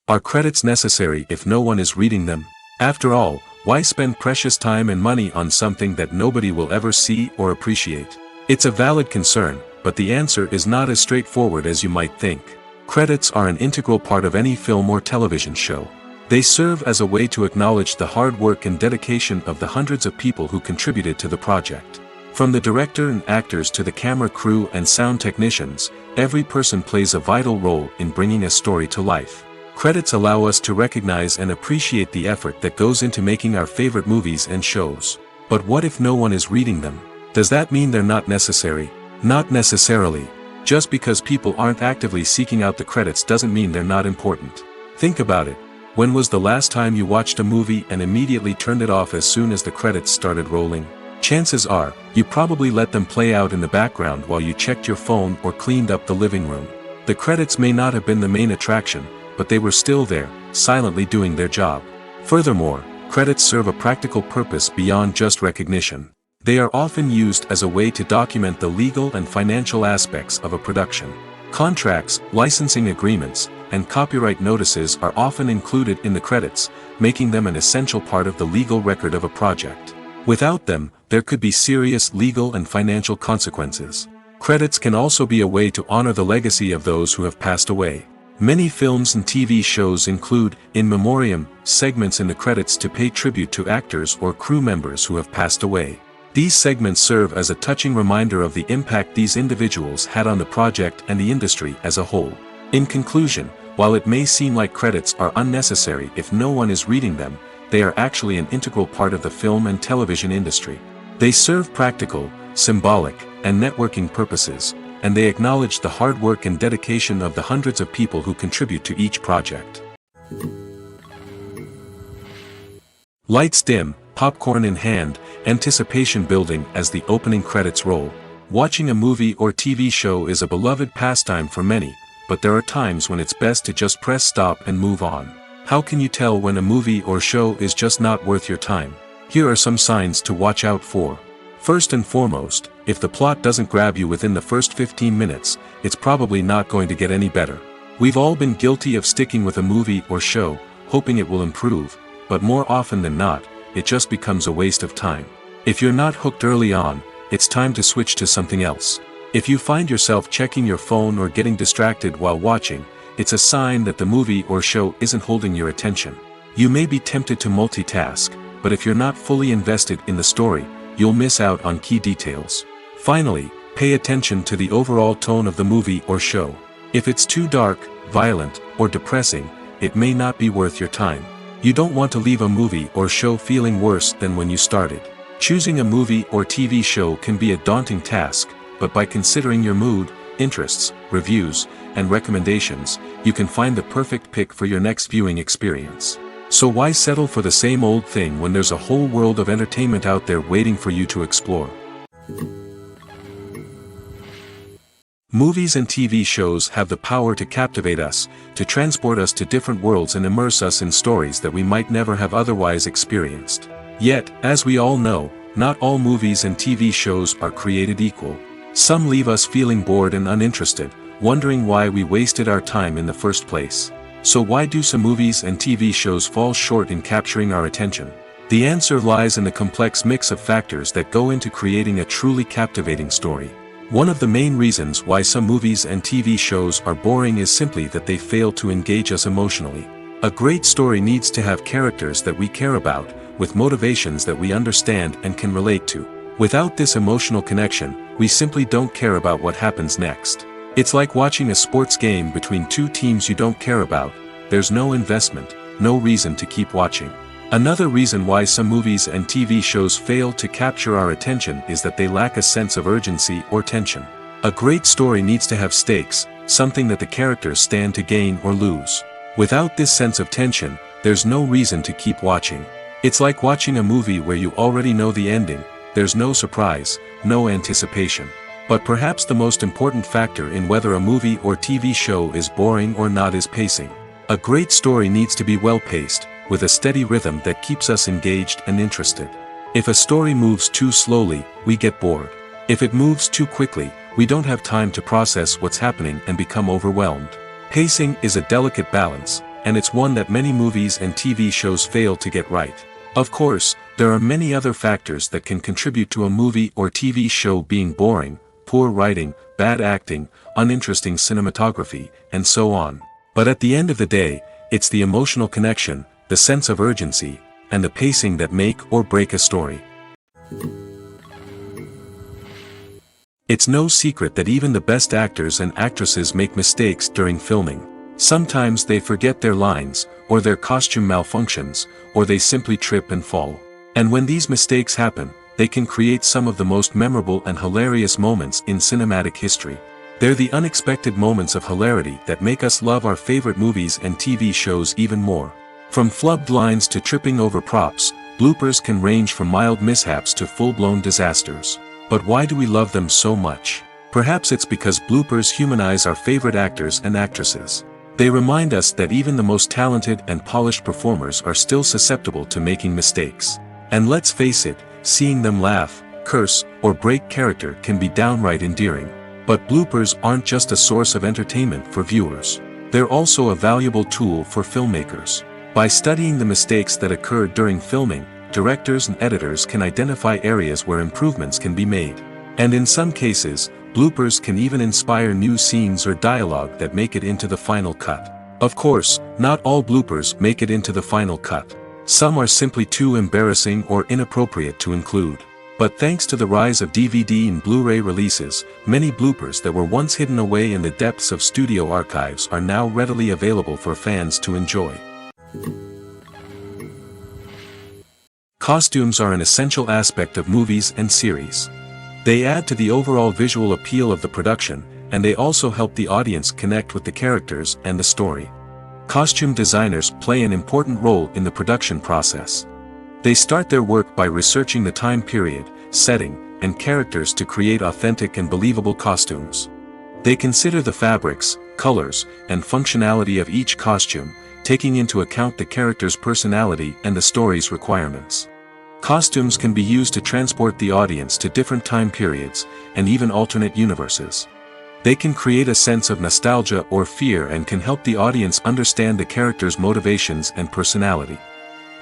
Are credits necessary if no one is reading them? After all, why spend precious time and money on something that nobody will ever see or appreciate? It's a valid concern, but the answer is not as straightforward as you might think. Credits are an integral part of any film or television show. They serve as a way to acknowledge the hard work and dedication of the hundreds of people who contributed to the project. From the director and actors to the camera crew and sound technicians, every person plays a vital role in bringing a story to life. Credits allow us to recognize and appreciate the effort that goes into making our favorite movies and shows. But what if no one is reading them? Does that mean they're not necessary? Not necessarily. Just because people aren't actively seeking out the credits doesn't mean they're not important. Think about it. When was the last time you watched a movie and immediately turned it off as soon as the credits started rolling? Chances are, you probably let them play out in the background while you checked your phone or cleaned up the living room. The credits may not have been the main attraction, but they were still there, silently doing their job. Furthermore, credits serve a practical purpose beyond just recognition. They are often used as a way to document the legal and financial aspects of a production. Contracts, licensing agreements, and copyright notices are often included in the credits, making them an essential part of the legal record of a project. Without them, there could be serious legal and financial consequences. Credits can also be a way to honor the legacy of those who have passed away. Many films and TV shows include, in memoriam, segments in the credits to pay tribute to actors or crew members who have passed away. These segments serve as a touching reminder of the impact these individuals had on the project and the industry as a whole. In conclusion, while it may seem like credits are unnecessary if no one is reading them, they are actually an integral part of the film and television industry. They serve practical, symbolic, and networking purposes, and they acknowledge the hard work and dedication of the hundreds of people who contribute to each project. Lights dim, popcorn in hand, anticipation building as the opening credits roll. Watching a movie or TV show is a beloved pastime for many, but there are times when it's best to just press stop and move on. How can you tell when a movie or show is just not worth your time? Here are some signs to watch out for. First and foremost, if the plot doesn't grab you within the first 15 minutes, it's probably not going to get any better. We've all been guilty of sticking with a movie or show, hoping it will improve, but more often than not, it just becomes a waste of time. If you're not hooked early on, it's time to switch to something else. If you find yourself checking your phone or getting distracted while watching, it's a sign that the movie or show isn't holding your attention. You may be tempted to multitask, but if you're not fully invested in the story, you'll miss out on key details. Finally, pay attention to the overall tone of the movie or show. If it's too dark, violent, or depressing, it may not be worth your time. You don't want to leave a movie or show feeling worse than when you started. Choosing a movie or TV show can be a daunting task, but by considering your mood, interests, reviews, and recommendations, you can find the perfect pick for your next viewing experience. So why settle for the same old thing when there's a whole world of entertainment out there waiting for you to explore? Movies and TV shows have the power to captivate us, to transport us to different worlds and immerse us in stories that we might never have otherwise experienced. Yet, as we all know, not all movies and TV shows are created equal. Some leave us feeling bored and uninterested, wondering why we wasted our time in the first place. So why do some movies and TV shows fall short in capturing our attention? The answer lies in the complex mix of factors that go into creating a truly captivating story. One of the main reasons why some movies and TV shows are boring is simply that they fail to engage us emotionally. A great story needs to have characters that we care about, with motivations that we understand and can relate to. Without this emotional connection, we simply don't care about what happens next. It's like watching a sports game between two teams you don't care about. There's no investment, no reason to keep watching. Another reason why some movies and TV shows fail to capture our attention is that they lack a sense of urgency or tension. A great story needs to have stakes, something that the characters stand to gain or lose. Without this sense of tension, there's no reason to keep watching. It's like watching a movie where you already know the ending. There's no surprise, no anticipation. But perhaps the most important factor in whether a movie or TV show is boring or not is pacing. A great story needs to be well-paced, with a steady rhythm that keeps us engaged and interested. If a story moves too slowly, we get bored. If it moves too quickly, we don't have time to process what's happening and become overwhelmed. Pacing is a delicate balance, and it's one that many movies and TV shows fail to get right. Of course, there are many other factors that can contribute to a movie or TV show being boring: poor writing, bad acting, uninteresting cinematography, and so on. But at the end of the day, it's the emotional connection, the sense of urgency, and the pacing that make or break a story. It's no secret that even the best actors and actresses make mistakes during filming. Sometimes they forget their lines, or their costume malfunctions, or they simply trip and fall. And when these mistakes happen, they can create some of the most memorable and hilarious moments in cinematic history. They're the unexpected moments of hilarity that make us love our favorite movies and TV shows even more. From flubbed lines to tripping over props, bloopers can range from mild mishaps to full-blown disasters. But why do we love them so much? Perhaps it's because bloopers humanize our favorite actors and actresses. They remind us that even the most talented and polished performers are still susceptible to making mistakes. And let's face it, seeing them laugh, curse, or break character can be downright endearing. But bloopers aren't just a source of entertainment for viewers. They're also a valuable tool for filmmakers. By studying the mistakes that occurred during filming, directors and editors can identify areas where improvements can be made. And in some cases, bloopers can even inspire new scenes or dialogue that make it into the final cut. Of course, not all bloopers make it into the final cut. Some are simply too embarrassing or inappropriate to include. But thanks to the rise of DVD and Blu-ray releases, many bloopers that were once hidden away in the depths of studio archives are now readily available for fans to enjoy. Costumes are an essential aspect of movies and series. They add to the overall visual appeal of the production, and they also help the audience connect with the characters and the story. Costume designers play an important role in the production process. They start their work by researching the time period, setting, and characters to create authentic and believable costumes. They consider the fabrics, colors, and functionality of each costume, taking into account the character's personality and the story's requirements. Costumes can be used to transport the audience to different time periods, and even alternate universes. They can create a sense of nostalgia or fear and can help the audience understand the character's motivations and personality.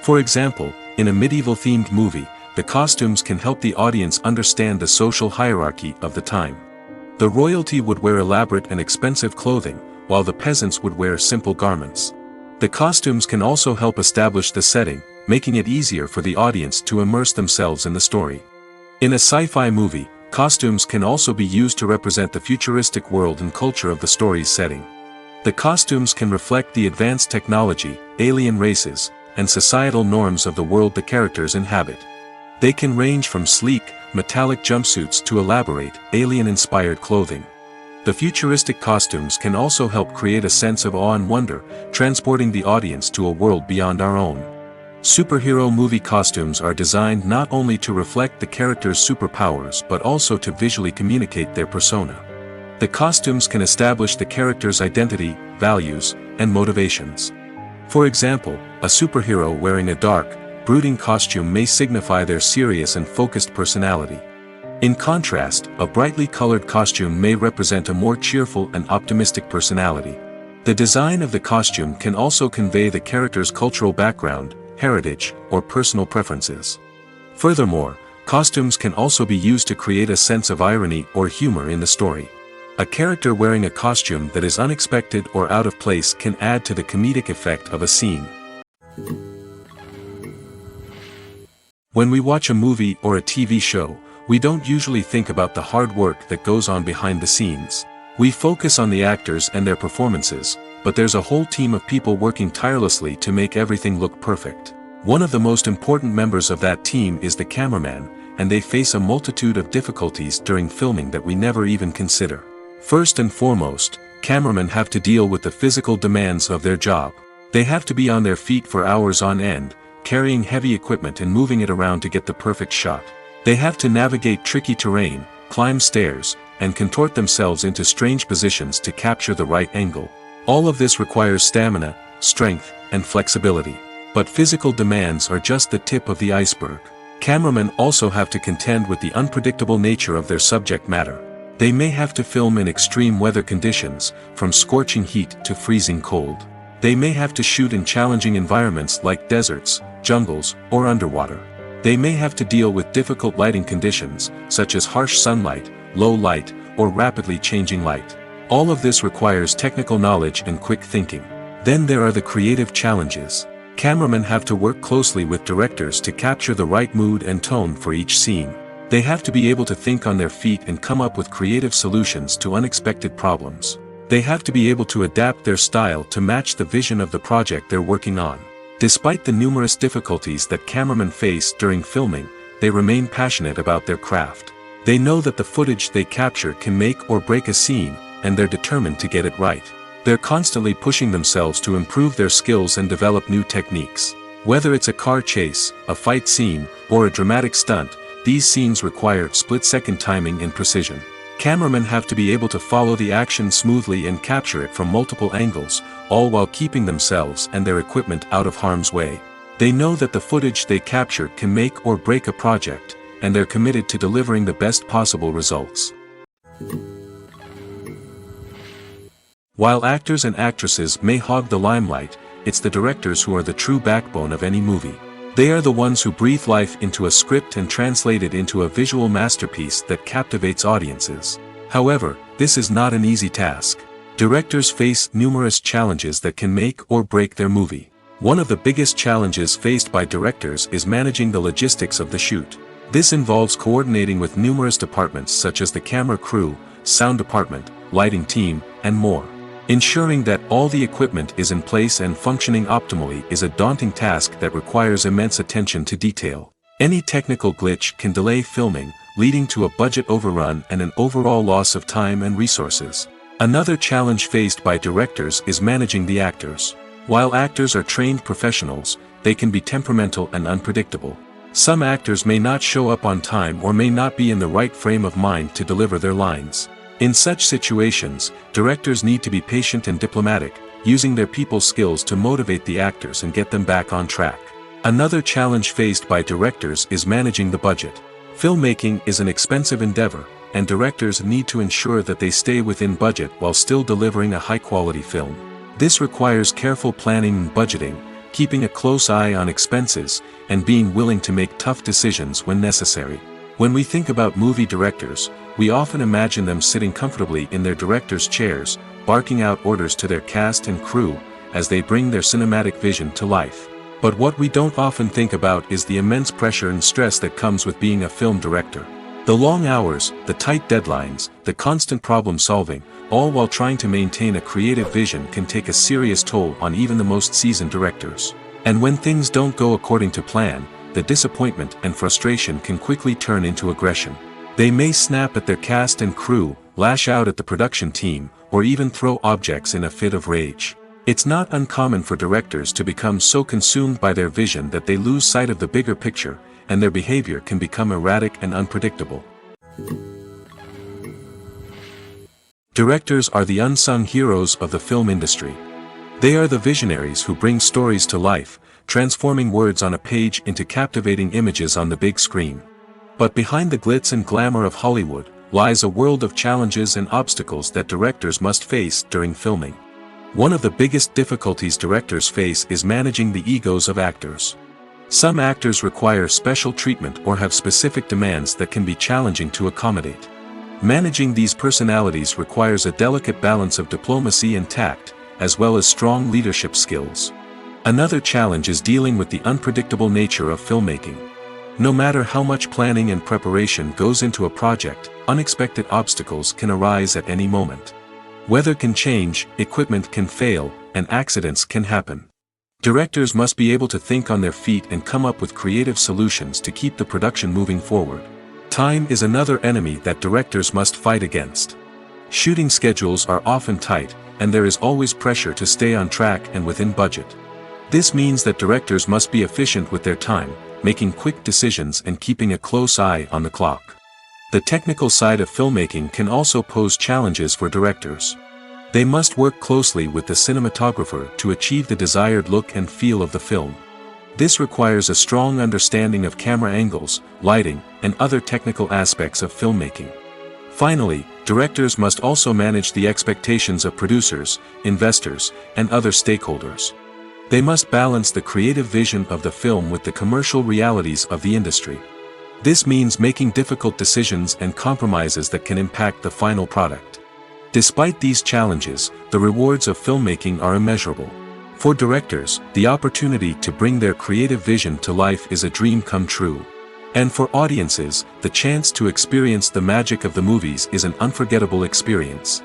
For example, in a medieval-themed movie, the costumes can help the audience understand the social hierarchy of the time. The royalty would wear elaborate and expensive clothing, while the peasants would wear simple garments. The costumes can also help establish the setting, making it easier for the audience to immerse themselves in the story. In a sci-fi movie, costumes can also be used to represent the futuristic world and culture of the story's setting. The costumes can reflect the advanced technology, alien races, and societal norms of the world the characters inhabit. They can range from sleek, metallic jumpsuits to elaborate, alien-inspired clothing. The futuristic costumes can also help create a sense of awe and wonder, transporting the audience to a world beyond our own. Superhero movie costumes are designed not only to reflect the character's superpowers but also to visually communicate their persona. The costumes can establish the character's identity, values, and motivations. For example, a superhero wearing a dark, brooding costume may signify their serious and focused personality. In contrast, a brightly colored costume may represent a more cheerful and optimistic personality. The design of the costume can also convey the character's cultural background, heritage, or personal preferences. Furthermore, costumes can also be used to create a sense of irony or humor in the story. A character wearing a costume that is unexpected or out of place can add to the comedic effect of a scene. When we watch a movie or a TV show, we don't usually think about the hard work that goes on behind the scenes. We focus on the actors and their performances, but there's a whole team of people working tirelessly to make everything look perfect. One of the most important members of that team is the cameraman, and they face a multitude of difficulties during filming that we never even consider. First and foremost, cameramen have to deal with the physical demands of their job. They have to be on their feet for hours on end, carrying heavy equipment and moving it around to get the perfect shot. They have to navigate tricky terrain, climb stairs, and contort themselves into strange positions to capture the right angle. All of this requires stamina, strength, and flexibility. But physical demands are just the tip of the iceberg. Cameramen also have to contend with the unpredictable nature of their subject matter. They may have to film in extreme weather conditions, from scorching heat to freezing cold. They may have to shoot in challenging environments like deserts, jungles, or underwater. They may have to deal with difficult lighting conditions, such as harsh sunlight, low light, or rapidly changing light. All of this requires technical knowledge and quick thinking. Then there are the creative challenges. Cameramen have to work closely with directors to capture the right mood and tone for each scene. They have to be able to think on their feet and come up with creative solutions to unexpected problems. They have to be able to adapt their style to match the vision of the project they're working on. Despite the numerous difficulties that cameramen face during filming, they remain passionate about their craft. They know that the footage they capture can make or break a scene, and they're determined to get it right. They're constantly pushing themselves to improve their skills and develop new techniques. Whether it's a car chase, a fight scene, or a dramatic stunt, these scenes require split-second timing and precision. Cameramen have to be able to follow the action smoothly and capture it from multiple angles, all while keeping themselves and their equipment out of harm's way. They know that the footage they capture can make or break a project, and they're committed to delivering the best possible results. While actors and actresses may hog the limelight, it's the directors who are the true backbone of any movie. They are the ones who breathe life into a script and translate it into a visual masterpiece that captivates audiences. However, this is not an easy task. Directors face numerous challenges that can make or break their movie. One of the biggest challenges faced by directors is managing the logistics of the shoot. This involves coordinating with numerous departments such as the camera crew, sound department, lighting team, and more. Ensuring that all the equipment is in place and functioning optimally is a daunting task that requires immense attention to detail. Any technical glitch can delay filming, leading to a budget overrun and an overall loss of time and resources. Another challenge faced by directors is managing the actors. While actors are trained professionals, they can be temperamental and unpredictable. Some actors may not show up on time or may not be in the right frame of mind to deliver their lines. In such situations, directors need to be patient and diplomatic, using their people skills to motivate the actors and get them back on track. Another challenge faced by directors is managing the budget. Filmmaking is an expensive endeavor, and directors need to ensure that they stay within budget while still delivering a high-quality film. This requires careful planning and budgeting, keeping a close eye on expenses, and being willing to make tough decisions when necessary. When we think about movie directors, we often imagine them sitting comfortably in their director's chairs, barking out orders to their cast and crew, as they bring their cinematic vision to life. But what we don't often think about is the immense pressure and stress that comes with being a film director. The long hours, the tight deadlines, the constant problem solving, all while trying to maintain a creative vision can take a serious toll on even the most seasoned directors. And when things don't go according to plan, the disappointment and frustration can quickly turn into aggression. They may snap at their cast and crew, lash out at the production team, or even throw objects in a fit of rage. It's not uncommon for directors to become so consumed by their vision that they lose sight of the bigger picture, and their behavior can become erratic and unpredictable. Directors are the unsung heroes of the film industry. They are the visionaries who bring stories to life, transforming words on a page into captivating images on the big screen. But behind the glitz and glamour of Hollywood, lies a world of challenges and obstacles that directors must face during filming. One of the biggest difficulties directors face is managing the egos of actors. Some actors require special treatment or have specific demands that can be challenging to accommodate. Managing these personalities requires a delicate balance of diplomacy and tact, as well as strong leadership skills. Another challenge is dealing with the unpredictable nature of filmmaking. No matter how much planning and preparation goes into a project, unexpected obstacles can arise at any moment. Weather can change, equipment can fail, and accidents can happen. Directors must be able to think on their feet and come up with creative solutions to keep the production moving forward. Time is another enemy that directors must fight against. Shooting schedules are often tight, and there is always pressure to stay on track and within budget. This means that directors must be efficient with their time, making quick decisions and keeping a close eye on the clock. The technical side of filmmaking can also pose challenges for directors. They must work closely with the cinematographer to achieve the desired look and feel of the film. This requires a strong understanding of camera angles, lighting, and other technical aspects of filmmaking. Finally, directors must also manage the expectations of producers, investors, and other stakeholders. They must balance the creative vision of the film with the commercial realities of the industry. This means making difficult decisions and compromises that can impact the final product. Despite these challenges, the rewards of filmmaking are immeasurable. For directors, the opportunity to bring their creative vision to life is a dream come true. And for audiences, the chance to experience the magic of the movies is an unforgettable experience.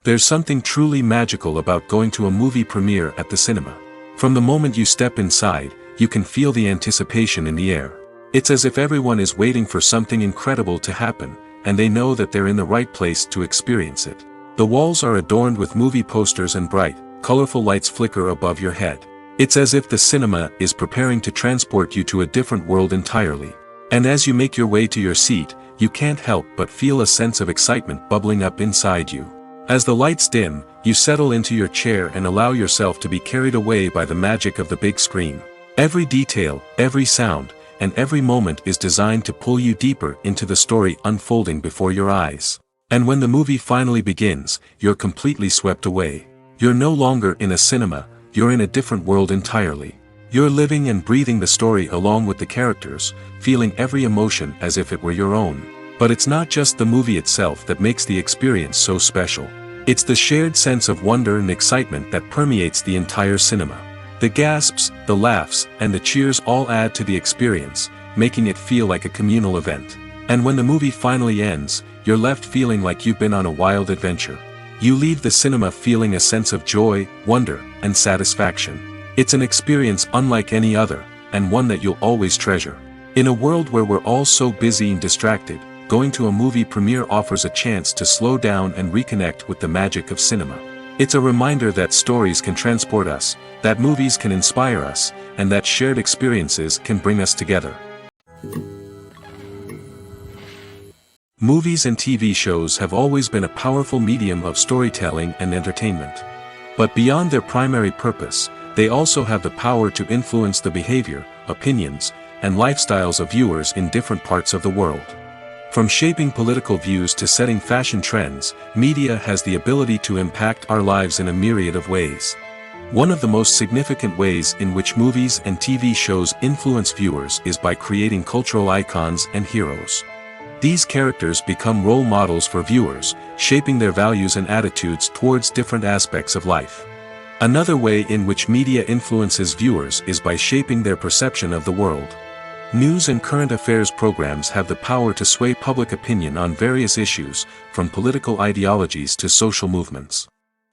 There's something truly magical about going to a movie premiere at the cinema. From the moment you step inside, you can feel the anticipation in the air. It's as if everyone is waiting for something incredible to happen, and they know that they're in the right place to experience it. The walls are adorned with movie posters and bright, colorful lights flicker above your head. It's as if the cinema is preparing to transport you to a different world entirely. And as you make your way to your seat, you can't help but feel a sense of excitement bubbling up inside you. As the lights dim, you settle into your chair and allow yourself to be carried away by the magic of the big screen. Every detail, every sound, and every moment is designed to pull you deeper into the story unfolding before your eyes. And when the movie finally begins, you're completely swept away. You're no longer in a cinema, you're in a different world entirely. You're living and breathing the story along with the characters, feeling every emotion as if it were your own. But it's not just the movie itself that makes the experience so special. It's the shared sense of wonder and excitement that permeates the entire cinema. The gasps, the laughs, and the cheers all add to the experience, making it feel like a communal event. And when the movie finally ends, you're left feeling like you've been on a wild adventure. You leave the cinema feeling a sense of joy, wonder, and satisfaction. It's an experience unlike any other, and one that you'll always treasure. In a world where we're all so busy and distracted, going to a movie premiere offers a chance to slow down and reconnect with the magic of cinema. It's a reminder that stories can transport us, that movies can inspire us, and that shared experiences can bring us together. Movies and TV shows have always been a powerful medium of storytelling and entertainment. But beyond their primary purpose, they also have the power to influence the behavior, opinions, and lifestyles of viewers in different parts of the world. From shaping political views to setting fashion trends, media has the ability to impact our lives in a myriad of ways. One of the most significant ways in which movies and TV shows influence viewers is by creating cultural icons and heroes. These characters become role models for viewers, shaping their values and attitudes towards different aspects of life. Another way in which media influences viewers is by shaping their perception of the world. News and current affairs programs have the power to sway public opinion on various issues, from political ideologies to social movements.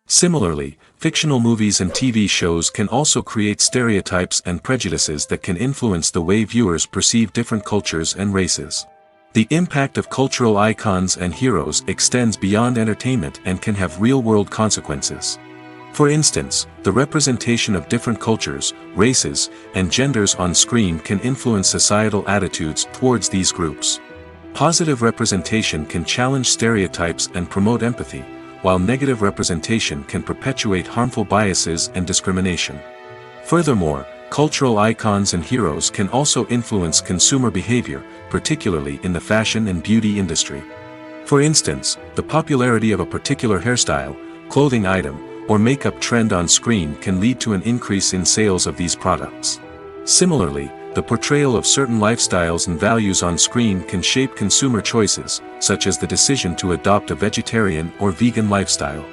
Similarly, fictional movies and TV shows can also create stereotypes and prejudices that can influence the way viewers perceive different cultures and races. The impact of cultural icons and heroes extends beyond entertainment and can have real-world consequences. For instance, the representation of different cultures, races, and genders on screen can influence societal attitudes towards these groups. Positive representation can challenge stereotypes and promote empathy, while negative representation can perpetuate harmful biases and discrimination. Furthermore, cultural icons and heroes can also influence consumer behavior, particularly in the fashion and beauty industry. For instance, the popularity of a particular hairstyle, clothing item, or makeup trend on screen can lead to an increase in sales of these products. Similarly, the portrayal of certain lifestyles and values on screen can shape consumer choices, such as the decision to adopt a vegetarian or vegan lifestyle.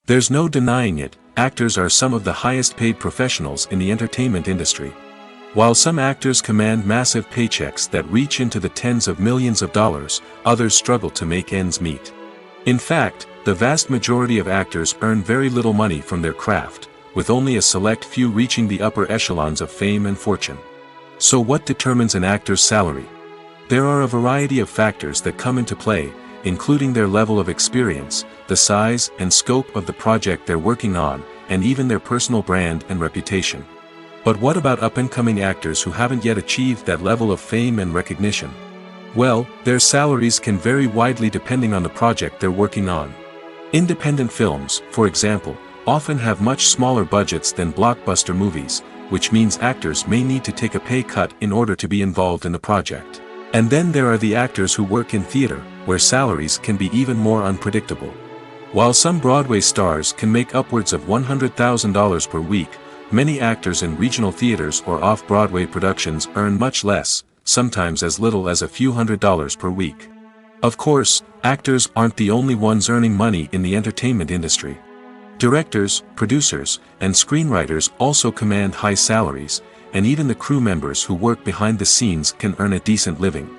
There's no denying it, actors are some of the highest paid professionals in the entertainment industry. While some actors command massive paychecks that reach into the tens of millions of dollars, others struggle to make ends meet. In fact, the vast majority of actors earn very little money from their craft, with only a select few reaching the upper echelons of fame and fortune. So what determines an actor's salary? There are a variety of factors that come into play, including their level of experience, the size and scope of the project they're working on, and even their personal brand and reputation. But what about up-and-coming actors who haven't yet achieved that level of fame and recognition? Well, their salaries can vary widely depending on the project they're working on. Independent films, for example, often have much smaller budgets than blockbuster movies, which means actors may need to take a pay cut in order to be involved in the project. And then there are the actors who work in theater, where salaries can be even more unpredictable. While some Broadway stars can make upwards of $100,000 per week, many actors in regional theaters or off-Broadway productions earn much less, sometimes as little as a few $100s per week. Of course, actors aren't the only ones earning money in the entertainment industry. Directors, producers, and screenwriters also command high salaries, and even the crew members who work behind the scenes can earn a decent living.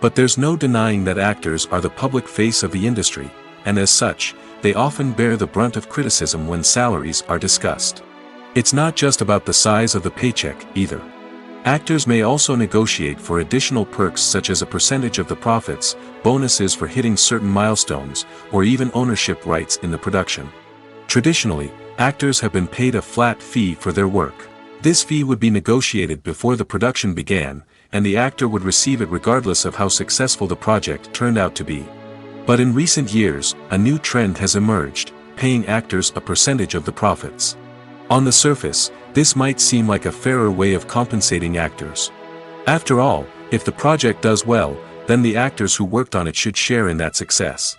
But there's no denying that actors are the public face of the industry, and as such, they often bear the brunt of criticism when salaries are discussed. It's not just about the size of the paycheck, either. Actors may also negotiate for additional perks such as a percentage of the profits, bonuses for hitting certain milestones, or even ownership rights in the production. Traditionally, actors have been paid a flat fee for their work. This fee would be negotiated before the production began, and the actor would receive it regardless of how successful the project turned out to be. But in recent years, a new trend has emerged, paying actors a percentage of the profits. On the surface, this might seem like a fairer way of compensating actors. After all, if the project does well, then the actors who worked on it should share in that success.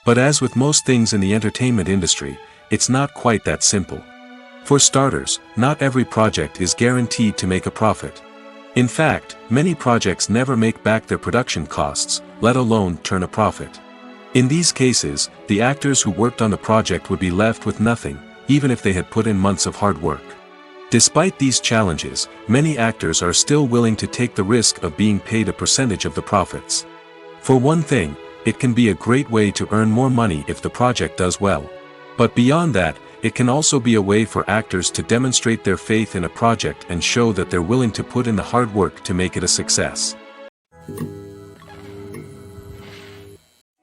But as with most things in the entertainment industry, it's not quite that simple. For starters, not every project is guaranteed to make a profit. In fact, many projects never make back their production costs, let alone turn a profit. In these cases, the actors who worked on the project would be left with nothing, even if they had put in months of hard work. Despite these challenges, many actors are still willing to take the risk of being paid a percentage of the profits. For one thing, it can be a great way to earn more money if the project does well. But beyond that, it can also be a way for actors to demonstrate their faith in a project and show that they're willing to put in the hard work to make it a success.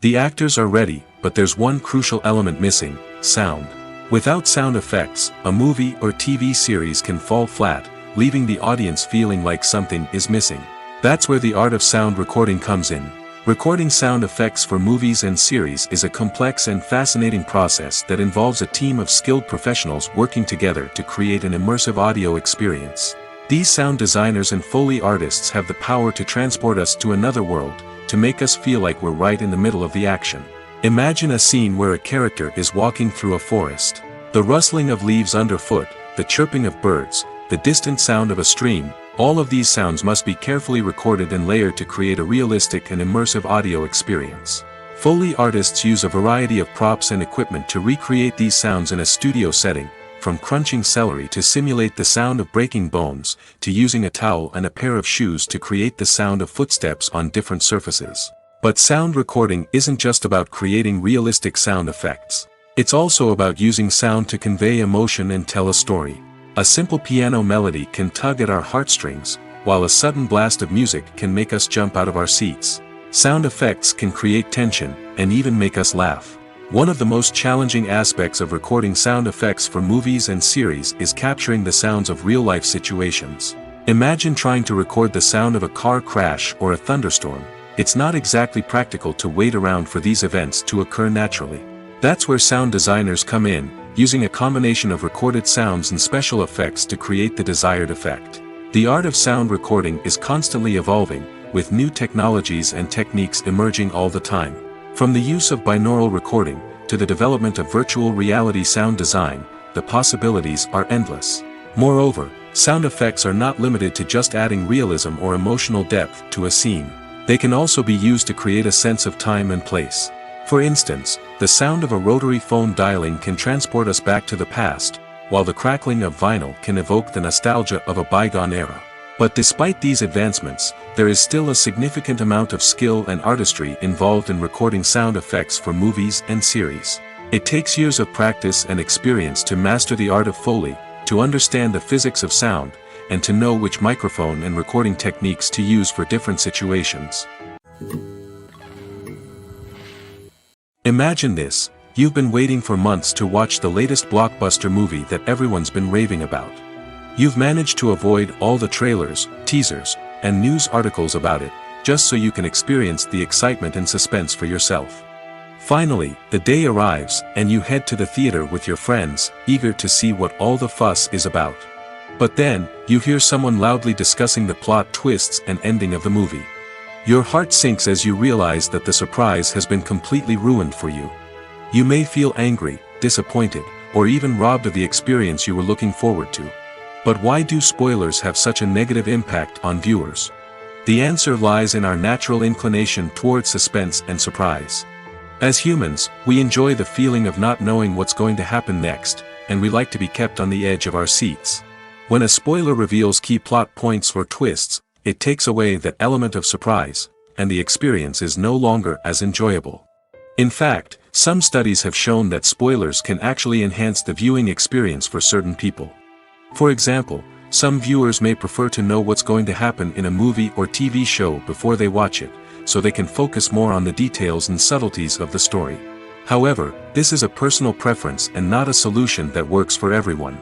The actors are ready, but there's one crucial element missing: sound. Without sound effects, a movie or TV series can fall flat, leaving the audience feeling like something is missing. That's where the art of sound recording comes in. Recording sound effects for movies and series is a complex and fascinating process that involves a team of skilled professionals working together to create an immersive audio experience. These sound designers and Foley artists have the power to transport us to another world, to make us feel like we're right in the middle of the action. Imagine a scene where a character is walking through a forest. The rustling of leaves underfoot, the chirping of birds, the distant sound of a stream, all of these sounds must be carefully recorded and layered to create a realistic and immersive audio experience. Foley artists use a variety of props and equipment to recreate these sounds in a studio setting, from crunching celery to simulate the sound of breaking bones, to using a towel and a pair of shoes to create the sound of footsteps on different surfaces. But sound recording isn't just about creating realistic sound effects. It's also about using sound to convey emotion and tell a story. A simple piano melody can tug at our heartstrings, while a sudden blast of music can make us jump out of our seats. Sound effects can create tension, and even make us laugh. One of the most challenging aspects of recording sound effects for movies and series is capturing the sounds of real-life situations. Imagine trying to record the sound of a car crash or a thunderstorm. It's not exactly practical to wait around for these events to occur naturally. That's where sound designers come in, using a combination of recorded sounds and special effects to create the desired effect. The art of sound recording is constantly evolving, with new technologies and techniques emerging all the time. From the use of binaural recording, to the development of virtual reality sound design, the possibilities are endless. Moreover, sound effects are not limited to just adding realism or emotional depth to a scene. They can also be used to create a sense of time and place. For instance, the sound of a rotary phone dialing can transport us back to the past, while the crackling of vinyl can evoke the nostalgia of a bygone era. But despite these advancements, there is still a significant amount of skill and artistry involved in recording sound effects for movies and series. It takes years of practice and experience to master the art of Foley, to understand the physics of sound, and to know which microphone and recording techniques to use for different situations. Imagine this: you've been waiting for months to watch the latest blockbuster movie that everyone's been raving about. You've managed to avoid all the trailers, teasers, and news articles about it, just so you can experience the excitement and suspense for yourself. Finally, the day arrives, and you head to the theater with your friends, eager to see what all the fuss is about. But then, you hear someone loudly discussing the plot twists and ending of the movie. Your heart sinks as you realize that the surprise has been completely ruined for you. You may feel angry, disappointed, or even robbed of the experience you were looking forward to. But why do spoilers have such a negative impact on viewers? The answer lies in our natural inclination toward suspense and surprise. As humans, we enjoy the feeling of not knowing what's going to happen next, and we like to be kept on the edge of our seats. When a spoiler reveals key plot points or twists, it takes away that element of surprise, and the experience is no longer as enjoyable. In fact, some studies have shown that spoilers can actually enhance the viewing experience for certain people. For example, some viewers may prefer to know what's going to happen in a movie or TV show before they watch it, so they can focus more on the details and subtleties of the story. However, this is a personal preference and not a solution that works for everyone.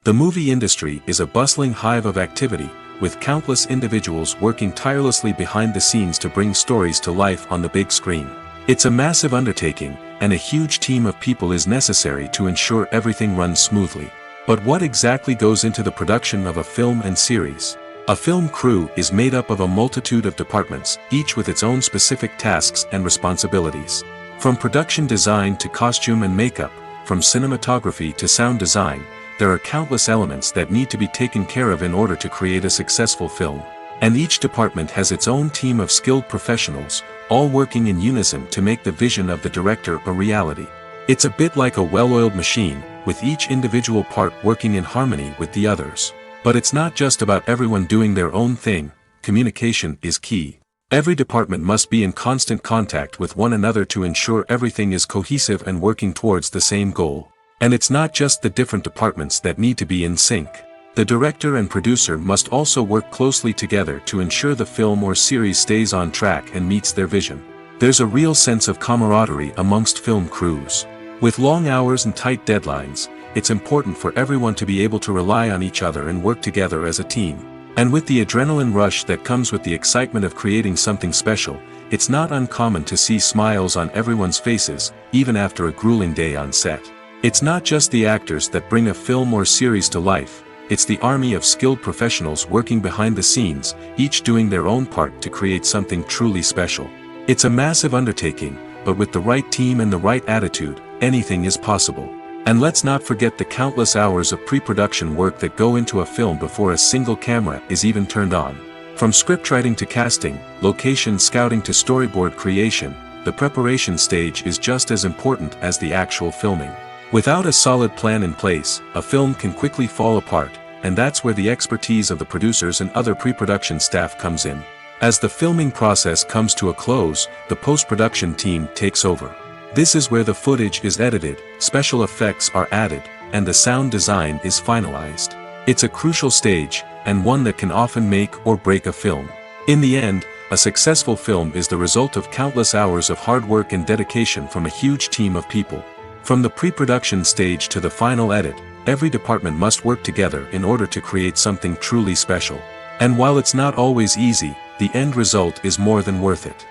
The movie industry is a bustling hive of activity, with countless individuals working tirelessly behind the scenes to bring stories to life on the big screen. It's a massive undertaking, and a huge team of people is necessary to ensure everything runs smoothly. But what exactly goes into the production of a film and series? A film crew is made up of a multitude of departments, each with its own specific tasks and responsibilities. From production design to costume and makeup, from cinematography to sound design, there are countless elements that need to be taken care of in order to create a successful film. And each department has its own team of skilled professionals, all working in unison to make the vision of the director a reality. It's a bit like a well-oiled machine, with each individual part working in harmony with the others. But it's not just about everyone doing their own thing. Communication is key. Every department must be in constant contact with one another to ensure everything is cohesive and working towards the same goal. And it's not just the different departments that need to be in sync. The director and producer must also work closely together to ensure the film or series stays on track and meets their vision. There's a real sense of camaraderie amongst film crews. With long hours and tight deadlines, it's important for everyone to be able to rely on each other and work together as a team. And with the adrenaline rush that comes with the excitement of creating something special, it's not uncommon to see smiles on everyone's faces, even after a grueling day on set. It's not just the actors that bring a film or series to life, it's the army of skilled professionals working behind the scenes, each doing their own part to create something truly special. It's a massive undertaking, but with the right team and the right attitude, anything is possible. And let's not forget the countless hours of pre-production work that go into a film before a single camera is even turned on. From scriptwriting to casting, location scouting to storyboard creation, the preparation stage is just as important as the actual filming. Without a solid plan in place, a film can quickly fall apart, and that's where the expertise of the producers and other pre-production staff comes in. As the filming process comes to a close, the post-production team takes over. This is where the footage is edited, special effects are added, and the sound design is finalized. It's a crucial stage, and one that can often make or break a film. In the end, a successful film is the result of countless hours of hard work and dedication from a huge team of people. From the pre-production stage to the final edit, every department must work together in order to create something truly special. And while it's not always easy, the end result is more than worth it.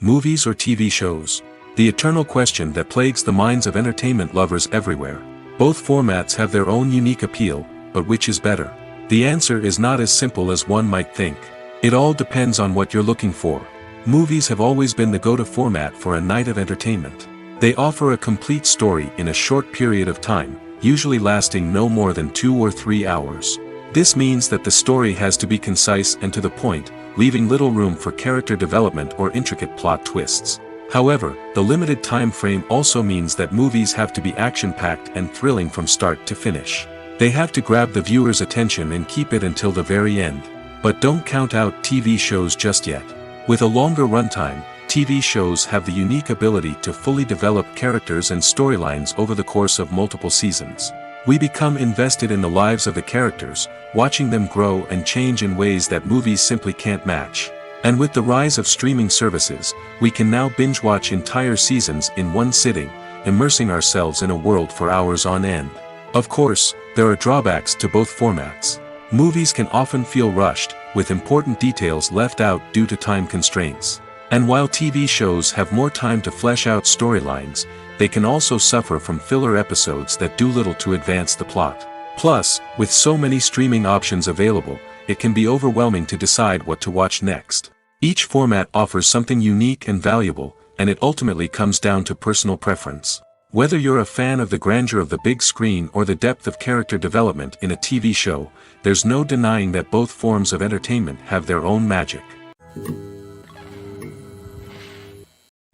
Movies or TV shows? The eternal question that plagues the minds of entertainment lovers everywhere. Both formats have their own unique appeal, but which is better? The answer is not as simple as one might think. It all depends on what you're looking for. Movies have always been the go-to format for a night of entertainment. They offer a complete story in a short period of time, usually lasting no more than 2 or 3 hours. This means that the story has to be concise and to the point, leaving little room for character development or intricate plot twists. However, the limited time frame also means that movies have to be action-packed and thrilling from start to finish. They have to grab the viewer's attention and keep it until the very end. But don't count out TV shows just yet. With a longer runtime, TV shows have the unique ability to fully develop characters and storylines over the course of multiple seasons. We become invested in the lives of the characters, watching them grow and change in ways that movies simply can't match. And with the rise of streaming services, we can now binge-watch entire seasons in one sitting, immersing ourselves in a world for hours on end. Of course, there are drawbacks to both formats. Movies can often feel rushed, with important details left out due to time constraints. And while TV shows have more time to flesh out storylines, they can also suffer from filler episodes that do little to advance the plot. Plus, with so many streaming options available, it can be overwhelming to decide what to watch next. Each format offers something unique and valuable, and it ultimately comes down to personal preference. Whether you're a fan of the grandeur of the big screen or the depth of character development in a TV show, there's no denying that both forms of entertainment have their own magic.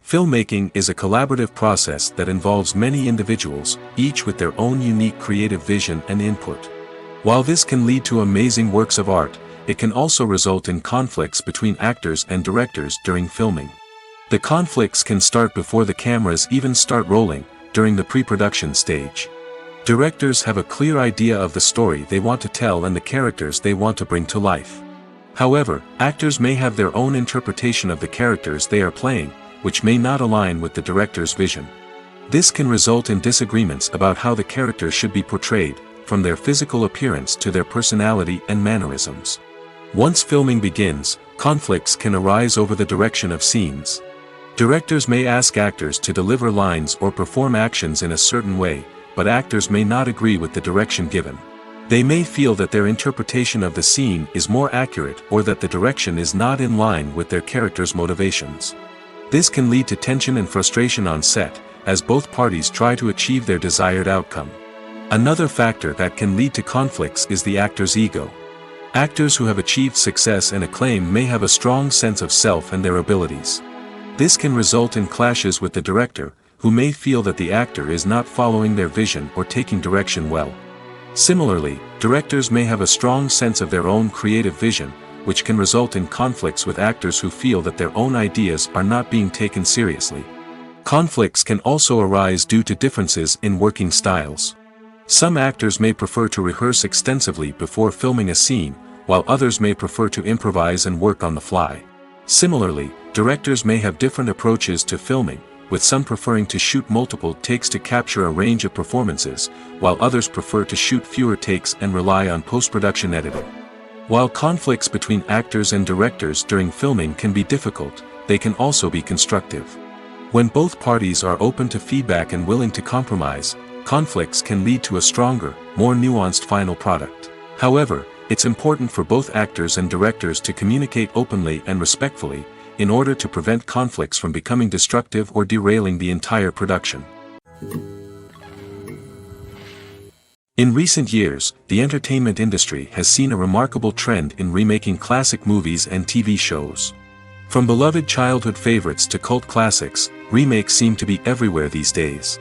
Filmmaking is a collaborative process that involves many individuals, each with their own unique creative vision and input. While this can lead to amazing works of art, it can also result in conflicts between actors and directors during filming. The conflicts can start before the cameras even start rolling, during the pre-production stage. Directors have a clear idea of the story they want to tell and the characters they want to bring to life. However, actors may have their own interpretation of the characters they are playing, which may not align with the director's vision. This can result in disagreements about how the characters should be portrayed, from their physical appearance to their personality and mannerisms. Once filming begins, conflicts can arise over the direction of scenes. Directors may ask actors to deliver lines or perform actions in a certain way, but actors may not agree with the direction given. They may feel that their interpretation of the scene is more accurate or that the direction is not in line with their character's motivations. This can lead to tension and frustration on set, as both parties try to achieve their desired outcome. Another factor that can lead to conflicts is the actor's ego. Actors who have achieved success and acclaim may have a strong sense of self and their abilities. This can result in clashes with the director, who may feel that the actor is not following their vision or taking direction well. Similarly, directors may have a strong sense of their own creative vision, which can result in conflicts with actors who feel that their own ideas are not being taken seriously. Conflicts can also arise due to differences in working styles. Some actors may prefer to rehearse extensively before filming a scene, while others may prefer to improvise and work on the fly. Similarly, directors may have different approaches to filming, with some preferring to shoot multiple takes to capture a range of performances, while others prefer to shoot fewer takes and rely on post-production editing. While conflicts between actors and directors during filming can be difficult, they can also be constructive. When both parties are open to feedback and willing to compromise, conflicts can lead to a stronger, more nuanced final product. However, it's important for both actors and directors to communicate openly and respectfully, in order to prevent conflicts from becoming destructive or derailing the entire production. In recent years, the entertainment industry has seen a remarkable trend in remaking classic movies and TV shows. From beloved childhood favorites to cult classics, remakes seem to be everywhere these days.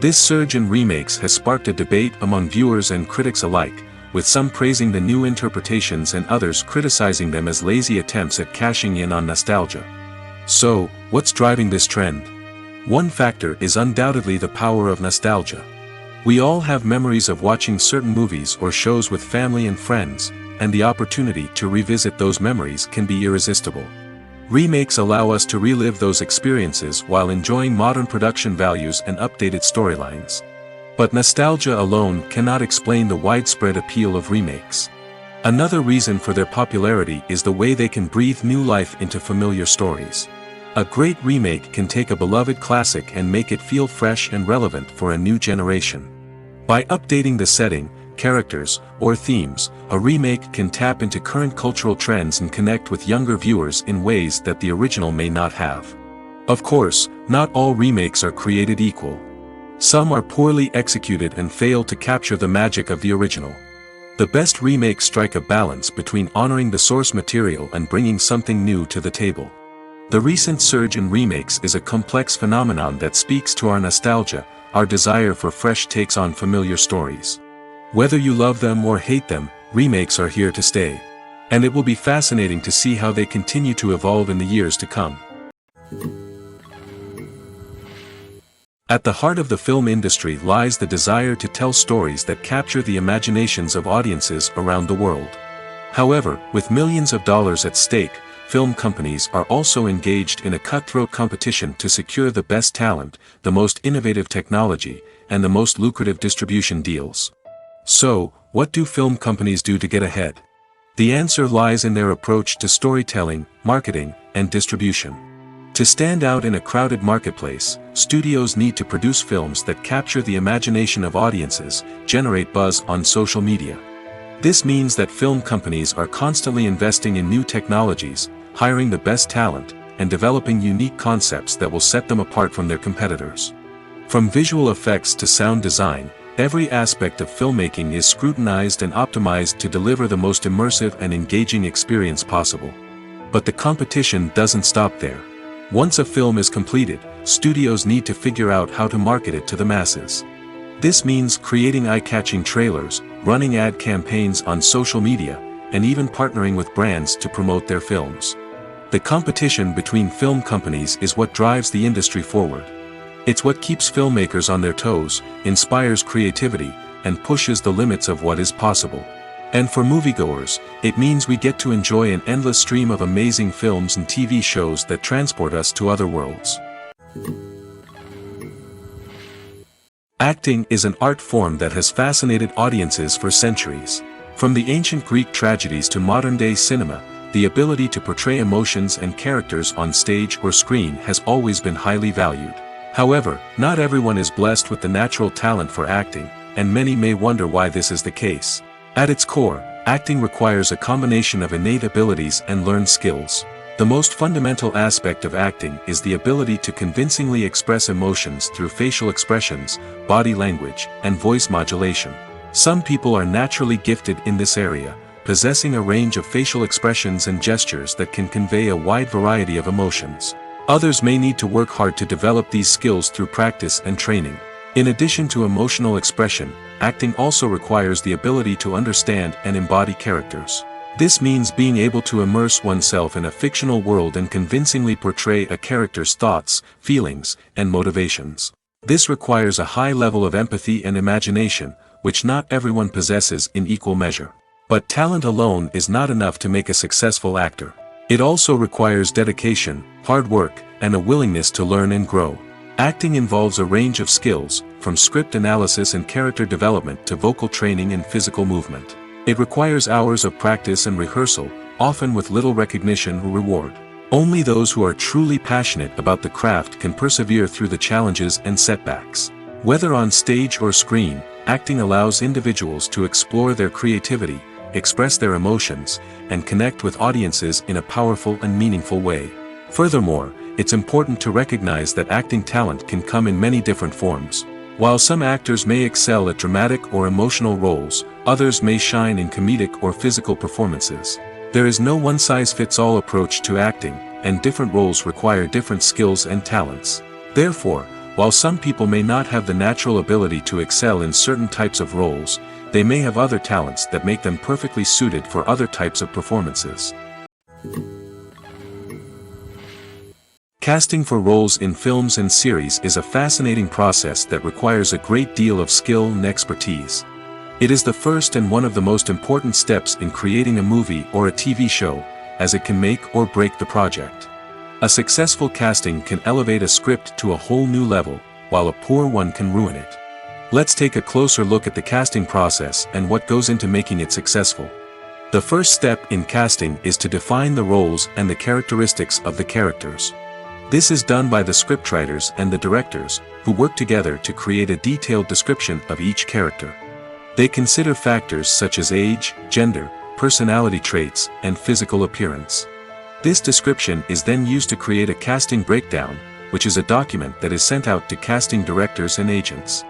This surge in remakes has sparked a debate among viewers and critics alike, with some praising the new interpretations and others criticizing them as lazy attempts at cashing in on nostalgia. So, what's driving this trend? One factor is undoubtedly the power of nostalgia. We all have memories of watching certain movies or shows with family and friends, and the opportunity to revisit those memories can be irresistible. Remakes allow us to relive those experiences while enjoying modern production values and updated storylines. But nostalgia alone cannot explain the widespread appeal of remakes. Another reason for their popularity is the way they can breathe new life into familiar stories. A great remake can take a beloved classic and make it feel fresh and relevant for a new generation. By updating the setting, characters, or themes, a remake can tap into current cultural trends and connect with younger viewers in ways that the original may not have. Of course, not all remakes are created equal. Some are poorly executed and fail to capture the magic of the original. The best remakes strike a balance between honoring the source material and bringing something new to the table. The recent surge in remakes is a complex phenomenon that speaks to our nostalgia, our desire for fresh takes on familiar stories. Whether you love them or hate them, remakes are here to stay. And it will be fascinating to see how they continue to evolve in the years to come. At the heart of the film industry lies the desire to tell stories that capture the imaginations of audiences around the world. However, with millions of dollars at stake, film companies are also engaged in a cutthroat competition to secure the best talent, the most innovative technology, and the most lucrative distribution deals. So, what do film companies do to get ahead? The answer lies in their approach to storytelling, marketing, and distribution. To stand out in a crowded marketplace, studios need to produce films that capture the imagination of audiences, generate buzz on social media. This means that film companies are constantly investing in new technologies, hiring the best talent, and developing unique concepts that will set them apart from their competitors. From visual effects to sound design, every aspect of filmmaking is scrutinized and optimized to deliver the most immersive and engaging experience possible. But the competition doesn't stop there. Once a film is completed, studios need to figure out how to market it to the masses. This means creating eye-catching trailers, running ad campaigns on social media, and even partnering with brands to promote their films. The competition between film companies is what drives the industry forward. It's what keeps filmmakers on their toes, inspires creativity, and pushes the limits of what is possible. And for moviegoers, it means we get to enjoy an endless stream of amazing films and TV shows that transport us to other worlds. Acting is an art form that has fascinated audiences for centuries. From the ancient Greek tragedies to modern-day cinema, the ability to portray emotions and characters on stage or screen has always been highly valued. However, not everyone is blessed with the natural talent for acting, and many may wonder why this is the case. At its core, acting requires a combination of innate abilities and learned skills. The most fundamental aspect of acting is the ability to convincingly express emotions through facial expressions, body language, and voice modulation. Some people are naturally gifted in this area, possessing a range of facial expressions and gestures that can convey a wide variety of emotions. Others may need to work hard to develop these skills through practice and training. In addition to emotional expression, acting also requires the ability to understand and embody characters. This means being able to immerse oneself in a fictional world and convincingly portray a character's thoughts, feelings, and motivations. This requires a high level of empathy and imagination, which not everyone possesses in equal measure. But talent alone is not enough to make a successful actor. It also requires dedication, hard work, and a willingness to learn and grow. Acting involves a range of skills, from script analysis and character development to vocal training and physical movement. It requires hours of practice and rehearsal, often with little recognition or reward. Only those who are truly passionate about the craft can persevere through the challenges and setbacks. Whether on stage or screen, acting allows individuals to explore their creativity, express their emotions, and connect with audiences in a powerful and meaningful way. Furthermore, it's important to recognize that acting talent can come in many different forms. While some actors may excel at dramatic or emotional roles, others may shine in comedic or physical performances. There is no one-size-fits-all approach to acting, and different roles require different skills and talents. Therefore, while some people may not have the natural ability to excel in certain types of roles, they may have other talents that make them perfectly suited for other types of performances. Casting for roles in films and series is a fascinating process that requires a great deal of skill and expertise. It is the first and one of the most important steps in creating a movie or a TV show, as it can make or break the project. A successful casting can elevate a script to a whole new level, while a poor one can ruin it. Let's take a closer look at the casting process and what goes into making it successful. The first step in casting is to define the roles and the characteristics of the characters. This is done by the scriptwriters and the directors, who work together to create a detailed description of each character. They consider factors such as age, gender, personality traits, and physical appearance. This description is then used to create a casting breakdown, which is a document that is sent out to casting directors and agents.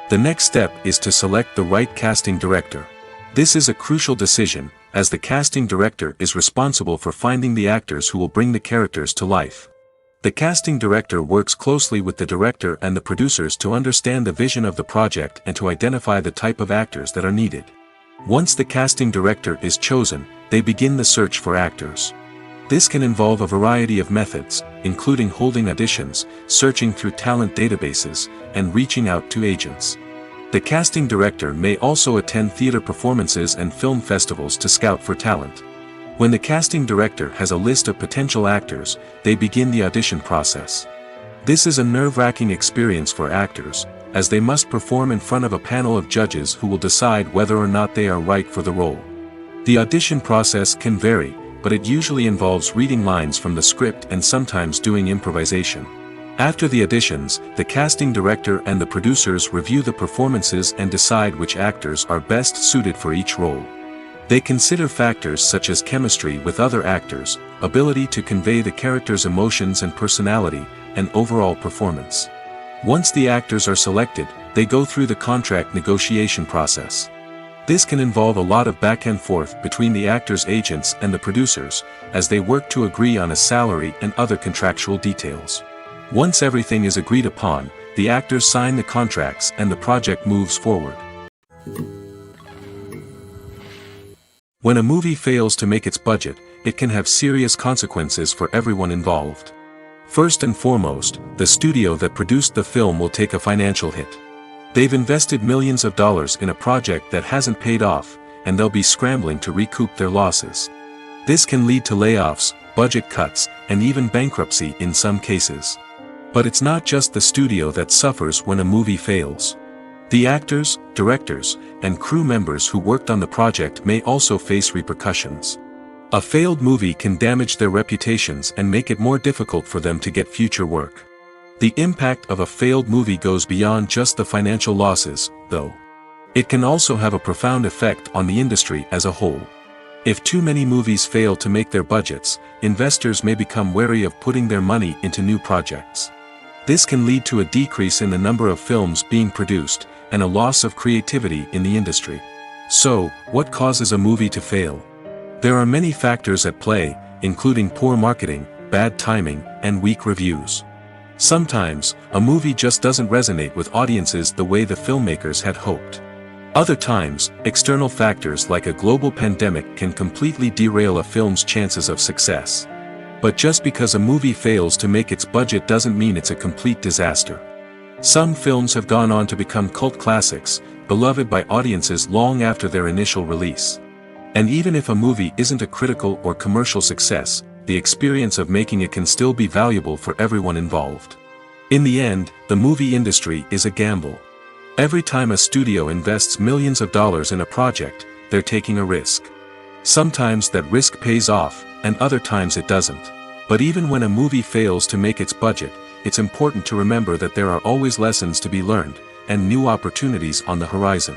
The next step is to select the right casting director. This is a crucial decision, as the casting director is responsible for finding the actors who will bring the characters to life. The casting director works closely with the director and the producers to understand the vision of the project and to identify the type of actors that are needed. Once the casting director is chosen, they begin the search for actors. This can involve a variety of methods, including holding auditions, searching through talent databases, and reaching out to agents. The casting director may also attend theater performances and film festivals to scout for talent. When the casting director has a list of potential actors, they begin the audition process. This is a nerve-wracking experience for actors, as they must perform in front of a panel of judges who will decide whether or not they are right for the role. The audition process can vary, but it usually involves reading lines from the script and sometimes doing improvisation. After the auditions, the casting director and the producers review the performances and decide which actors are best suited for each role. They consider factors such as chemistry with other actors, ability to convey the character's emotions and personality, and overall performance. Once the actors are selected, they go through the contract negotiation process. This can involve a lot of back and forth between the actors' agents and the producers, as they work to agree on a salary and other contractual details. Once everything is agreed upon, the actors sign the contracts and the project moves forward. When a movie fails to make its budget, it can have serious consequences for everyone involved. First and foremost, the studio that produced the film will take a financial hit. They've invested millions of dollars in a project that hasn't paid off, and they'll be scrambling to recoup their losses. This can lead to layoffs, budget cuts, and even bankruptcy in some cases. But it's not just the studio that suffers when a movie fails. The actors, directors, and crew members who worked on the project may also face repercussions. A failed movie can damage their reputations and make it more difficult for them to get future work. The impact of a failed movie goes beyond just the financial losses, though. It can also have a profound effect on the industry as a whole. If too many movies fail to make their budgets, investors may become wary of putting their money into new projects. This can lead to a decrease in the number of films being produced, and a loss of creativity in the industry. So, what causes a movie to fail? There are many factors at play, including poor marketing, bad timing, and weak reviews. Sometimes, a movie just doesn't resonate with audiences the way the filmmakers had hoped. Other times, external factors like a global pandemic can completely derail a film's chances of success. But just because a movie fails to make its budget doesn't mean it's a complete disaster. Some films have gone on to become cult classics, beloved by audiences long after their initial release. And even if a movie isn't a critical or commercial success, the experience of making it can still be valuable for everyone involved. In the end, the movie industry is a gamble. Every time a studio invests millions of dollars in a project, they're taking a risk. Sometimes that risk pays off, and other times it doesn't. But even when a movie fails to make its budget, it's important to remember that there are always lessons to be learned, and new opportunities on the horizon.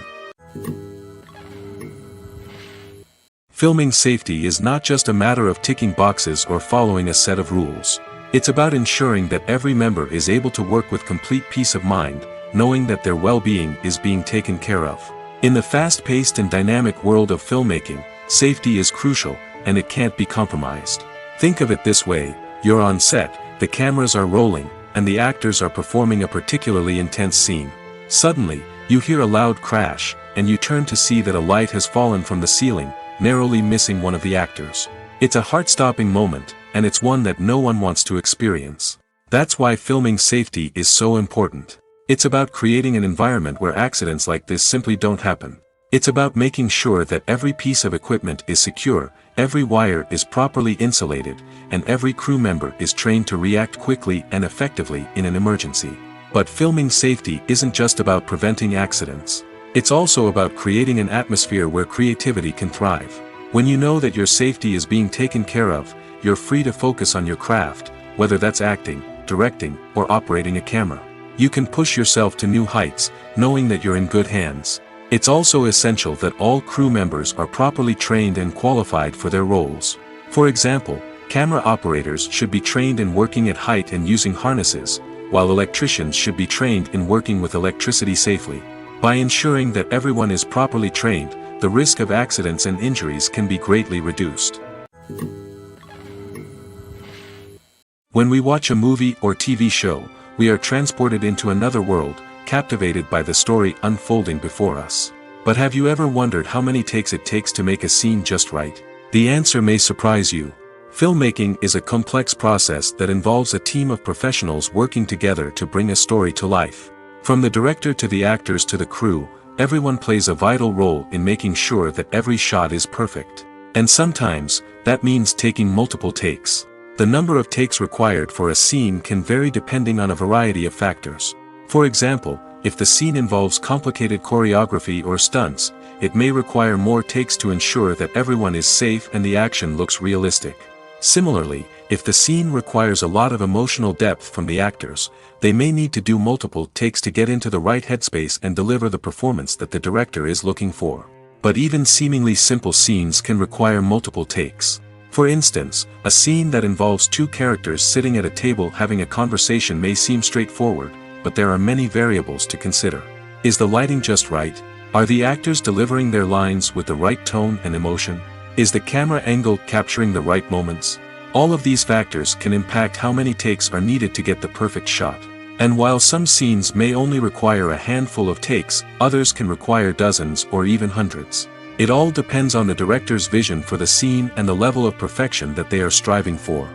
Filming safety is not just a matter of ticking boxes or following a set of rules. It's about ensuring that every member is able to work with complete peace of mind, knowing that their well-being is being taken care of. In the fast-paced and dynamic world of filmmaking, safety is crucial, and it can't be compromised. Think of it this way: you're on set, the cameras are rolling, and the actors are performing a particularly intense scene. Suddenly, you hear a loud crash, and you turn to see that a light has fallen from the ceiling, narrowly missing one of the actors. It's a heart-stopping moment, and it's one that no one wants to experience. That's why filming safety is so important. It's about creating an environment where accidents like this simply don't happen. It's about making sure that every piece of equipment is secure, every wire is properly insulated, and every crew member is trained to react quickly and effectively in an emergency. But filming safety isn't just about preventing accidents. It's also about creating an atmosphere where creativity can thrive. When you know that your safety is being taken care of, you're free to focus on your craft, whether that's acting, directing, or operating a camera. You can push yourself to new heights, knowing that you're in good hands. It's also essential that all crew members are properly trained and qualified for their roles. For example, camera operators should be trained in working at height and using harnesses, while electricians should be trained in working with electricity safely. By ensuring that everyone is properly trained, the risk of accidents and injuries can be greatly reduced. When we watch a movie or TV show, we are transported into another world, captivated by the story unfolding before us. But have you ever wondered how many takes it takes to make a scene just right? The answer may surprise you. Filmmaking is a complex process that involves a team of professionals working together to bring a story to life. From the director to the actors to the crew, everyone plays a vital role in making sure that every shot is perfect. And sometimes, that means taking multiple takes. The number of takes required for a scene can vary depending on a variety of factors. For example, if the scene involves complicated choreography or stunts, it may require more takes to ensure that everyone is safe and the action looks realistic. Similarly, if the scene requires a lot of emotional depth from the actors, they may need to do multiple takes to get into the right headspace and deliver the performance that the director is looking for. But even seemingly simple scenes can require multiple takes. For instance, a scene that involves two characters sitting at a table having a conversation may seem straightforward, but there are many variables to consider. Is the lighting just right? Are the actors delivering their lines with the right tone and emotion? Is the camera angle capturing the right moments? All of these factors can impact how many takes are needed to get the perfect shot. And while some scenes may only require a handful of takes, others can require dozens or even hundreds. It all depends on the director's vision for the scene and the level of perfection that they are striving for.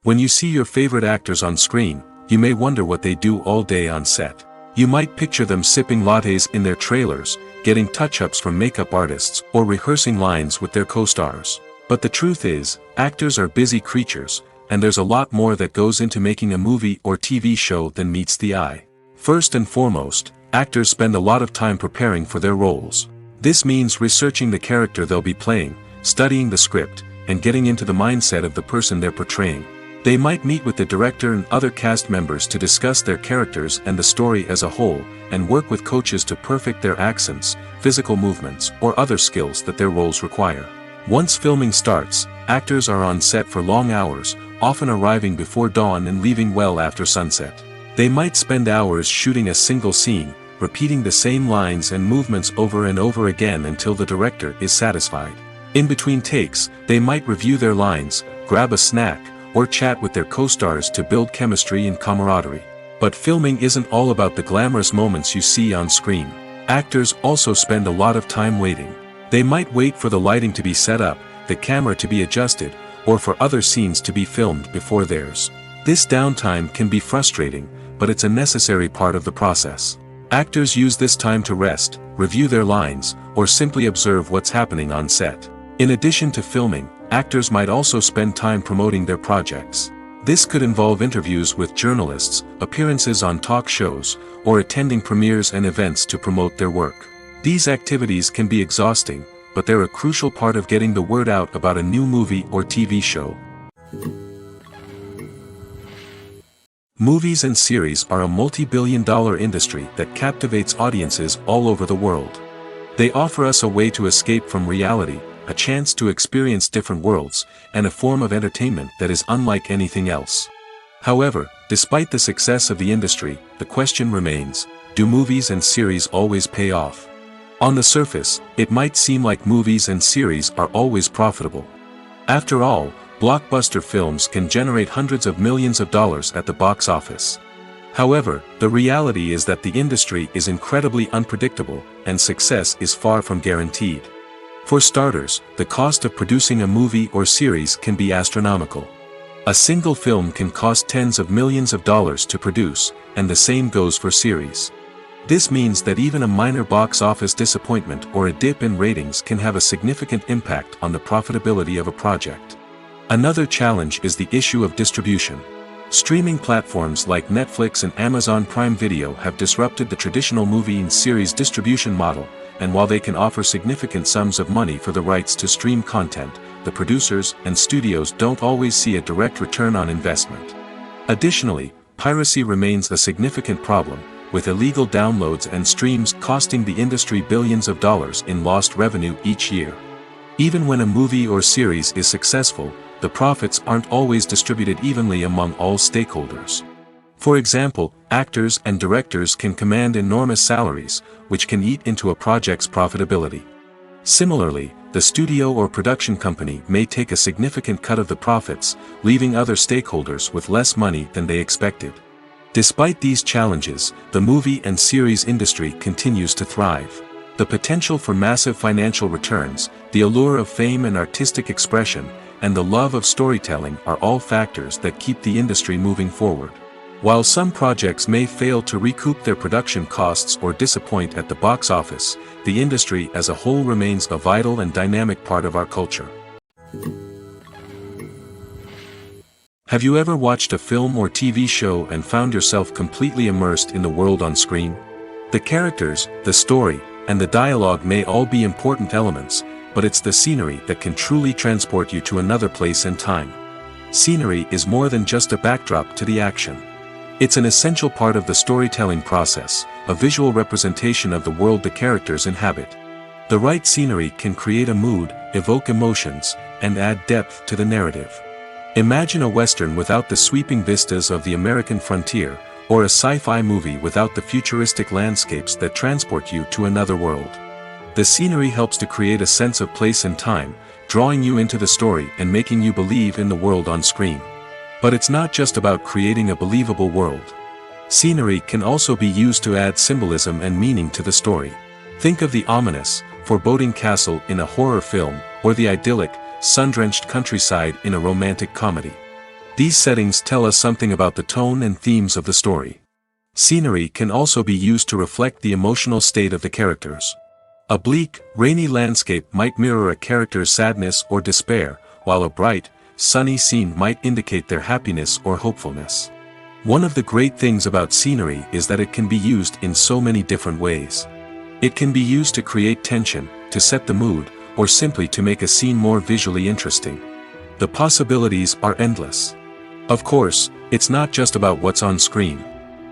When you see your favorite actors on screen, you may wonder what they do all day on set. You might picture them sipping lattes in their trailers, getting touch-ups from makeup artists, or rehearsing lines with their co-stars. But the truth is, actors are busy creatures, and there's a lot more that goes into making a movie or TV show than meets the eye. First and foremost, actors spend a lot of time preparing for their roles. This means researching the character they'll be playing, studying the script, and getting into the mindset of the person they're portraying. They might meet with the director and other cast members to discuss their characters and the story as a whole, and work with coaches to perfect their accents, physical movements, or other skills that their roles require. Once filming starts, actors are on set for long hours, often arriving before dawn and leaving well after sunset. They might spend hours shooting a single scene, repeating the same lines and movements over and over again until the director is satisfied. In between takes, they might review their lines, grab a snack, or chat with their co-stars to build chemistry and camaraderie. But filming isn't all about the glamorous moments you see on screen. Actors also spend a lot of time waiting. They might wait for the lighting to be set up, the camera to be adjusted, or for other scenes to be filmed before theirs. This downtime can be frustrating, but it's a necessary part of the process. Actors use this time to rest, review their lines, or simply observe what's happening on set. In addition to filming, actors might also spend time promoting their projects. This could involve interviews with journalists, appearances on talk shows, or attending premieres and events to promote their work. These activities can be exhausting, but they're a crucial part of getting the word out about a new movie or TV show. Movies and series are a multi-billion-dollar industry that captivates audiences all over the world. They offer us a way to escape from reality, a chance to experience different worlds, and a form of entertainment that is unlike anything else. However, despite the success of the industry, the question remains, do movies and series always pay off? On the surface, it might seem like movies and series are always profitable. After all, blockbuster films can generate hundreds of millions of dollars at the box office. However, the reality is that the industry is incredibly unpredictable, and success is far from guaranteed. For starters, the cost of producing a movie or series can be astronomical. A single film can cost tens of millions of dollars to produce, and the same goes for series. This means that even a minor box office disappointment or a dip in ratings can have a significant impact on the profitability of a project. Another challenge is the issue of distribution. Streaming platforms like Netflix and Amazon Prime Video have disrupted the traditional movie and series distribution model, and while they can offer significant sums of money for the rights to stream content, the producers and studios don't always see a direct return on investment. Additionally, piracy remains a significant problem, with illegal downloads and streams costing the industry billions of dollars in lost revenue each year. Even when a movie or series is successful, the profits aren't always distributed evenly among all stakeholders. For example, actors and directors can command enormous salaries, which can eat into a project's profitability. Similarly, the studio or production company may take a significant cut of the profits, leaving other stakeholders with less money than they expected. Despite these challenges, the movie and series industry continues to thrive. The potential for massive financial returns, the allure of fame and artistic expression, and the love of storytelling are all factors that keep the industry moving forward. While some projects may fail to recoup their production costs or disappoint at the box office, the industry as a whole remains a vital and dynamic part of our culture. Have you ever watched a film or TV show and found yourself completely immersed in the world on screen? The characters, the story, and the dialogue may all be important elements, but it's the scenery that can truly transport you to another place and time. Scenery is more than just a backdrop to the action. It's an essential part of the storytelling process, a visual representation of the world the characters inhabit. The right scenery can create a mood, evoke emotions, and add depth to the narrative. Imagine a Western without the sweeping vistas of the American frontier, or a sci-fi movie without the futuristic landscapes that transport you to another world. The scenery helps to create a sense of place and time, drawing you into the story and making you believe in the world on screen. But it's not just about creating a believable world. Scenery can also be used to add symbolism and meaning to the story. Think of the ominous, foreboding castle in a horror film, or the idyllic, sun-drenched countryside in a romantic comedy. These settings tell us something about the tone and themes of the story. Scenery can also be used to reflect the emotional state of the characters. A bleak, rainy landscape might mirror a character's sadness or despair, while a bright, sunny scene might indicate their happiness or hopefulness. One of the great things about scenery is that it can be used in so many different ways. It can be used to create tension, to set the mood, or simply to make a scene more visually interesting. The possibilities are endless. Of course, it's not just about what's on screen.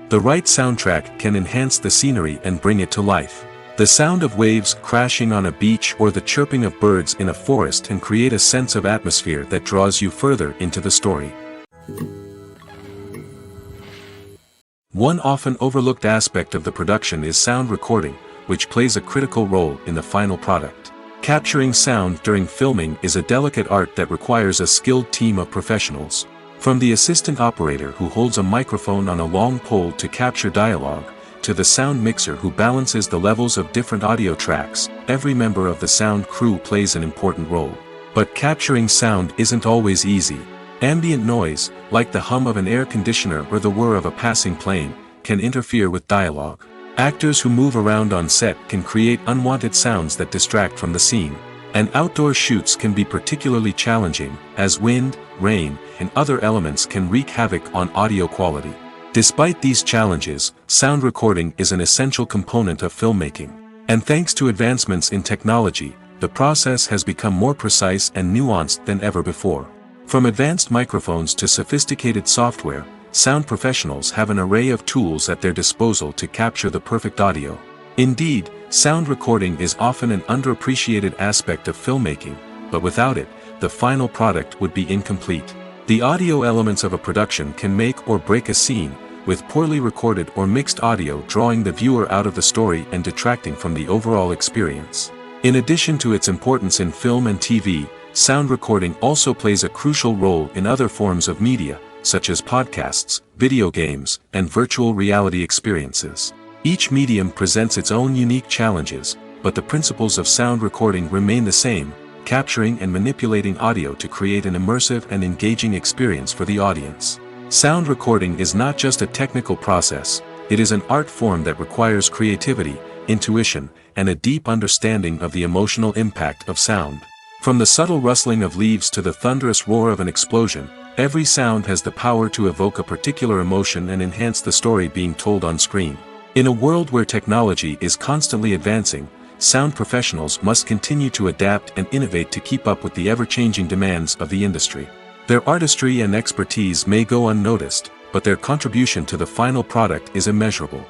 The right soundtrack can enhance the scenery and bring it to life. The sound of waves crashing on a beach or the chirping of birds in a forest can create a sense of atmosphere that draws you further into the story. One often overlooked aspect of the production is sound recording, which plays a critical role in the final product. Capturing sound during filming is a delicate art that requires a skilled team of professionals. From the assistant operator who holds a microphone on a long pole to capture dialogue, to the sound mixer who balances the levels of different audio tracks, every member of the sound crew plays an important role. But capturing sound isn't always easy. Ambient noise, like the hum of an air conditioner or the whir of a passing plane, can interfere with dialogue. Actors who move around on set can create unwanted sounds that distract from the scene. And outdoor shoots can be particularly challenging, as wind, rain, and other elements can wreak havoc on audio quality. Despite these challenges, sound recording is an essential component of filmmaking. And thanks to advancements in technology, the process has become more precise and nuanced than ever before. From advanced microphones to sophisticated software, sound professionals have an array of tools at their disposal to capture the perfect audio. Indeed, sound recording is often an underappreciated aspect of filmmaking, but without it, the final product would be incomplete. The audio elements of a production can make or break a scene, with poorly recorded or mixed audio drawing the viewer out of the story and detracting from the overall experience. In addition to its importance in film and TV, sound recording also plays a crucial role in other forms of media, such as podcasts, video games, and virtual reality experiences. Each medium presents its own unique challenges, but the principles of sound recording remain the same, capturing and manipulating audio to create an immersive and engaging experience for the audience. Sound recording is not just a technical process, it is an art form that requires creativity, intuition, and a deep understanding of the emotional impact of sound. From the subtle rustling of leaves to the thunderous roar of an explosion, every sound has the power to evoke a particular emotion and enhance the story being told on screen. In a world where technology is constantly advancing, sound professionals must continue to adapt and innovate to keep up with the ever-changing demands of the industry. Their artistry and expertise may go unnoticed, but their contribution to the final product is immeasurable.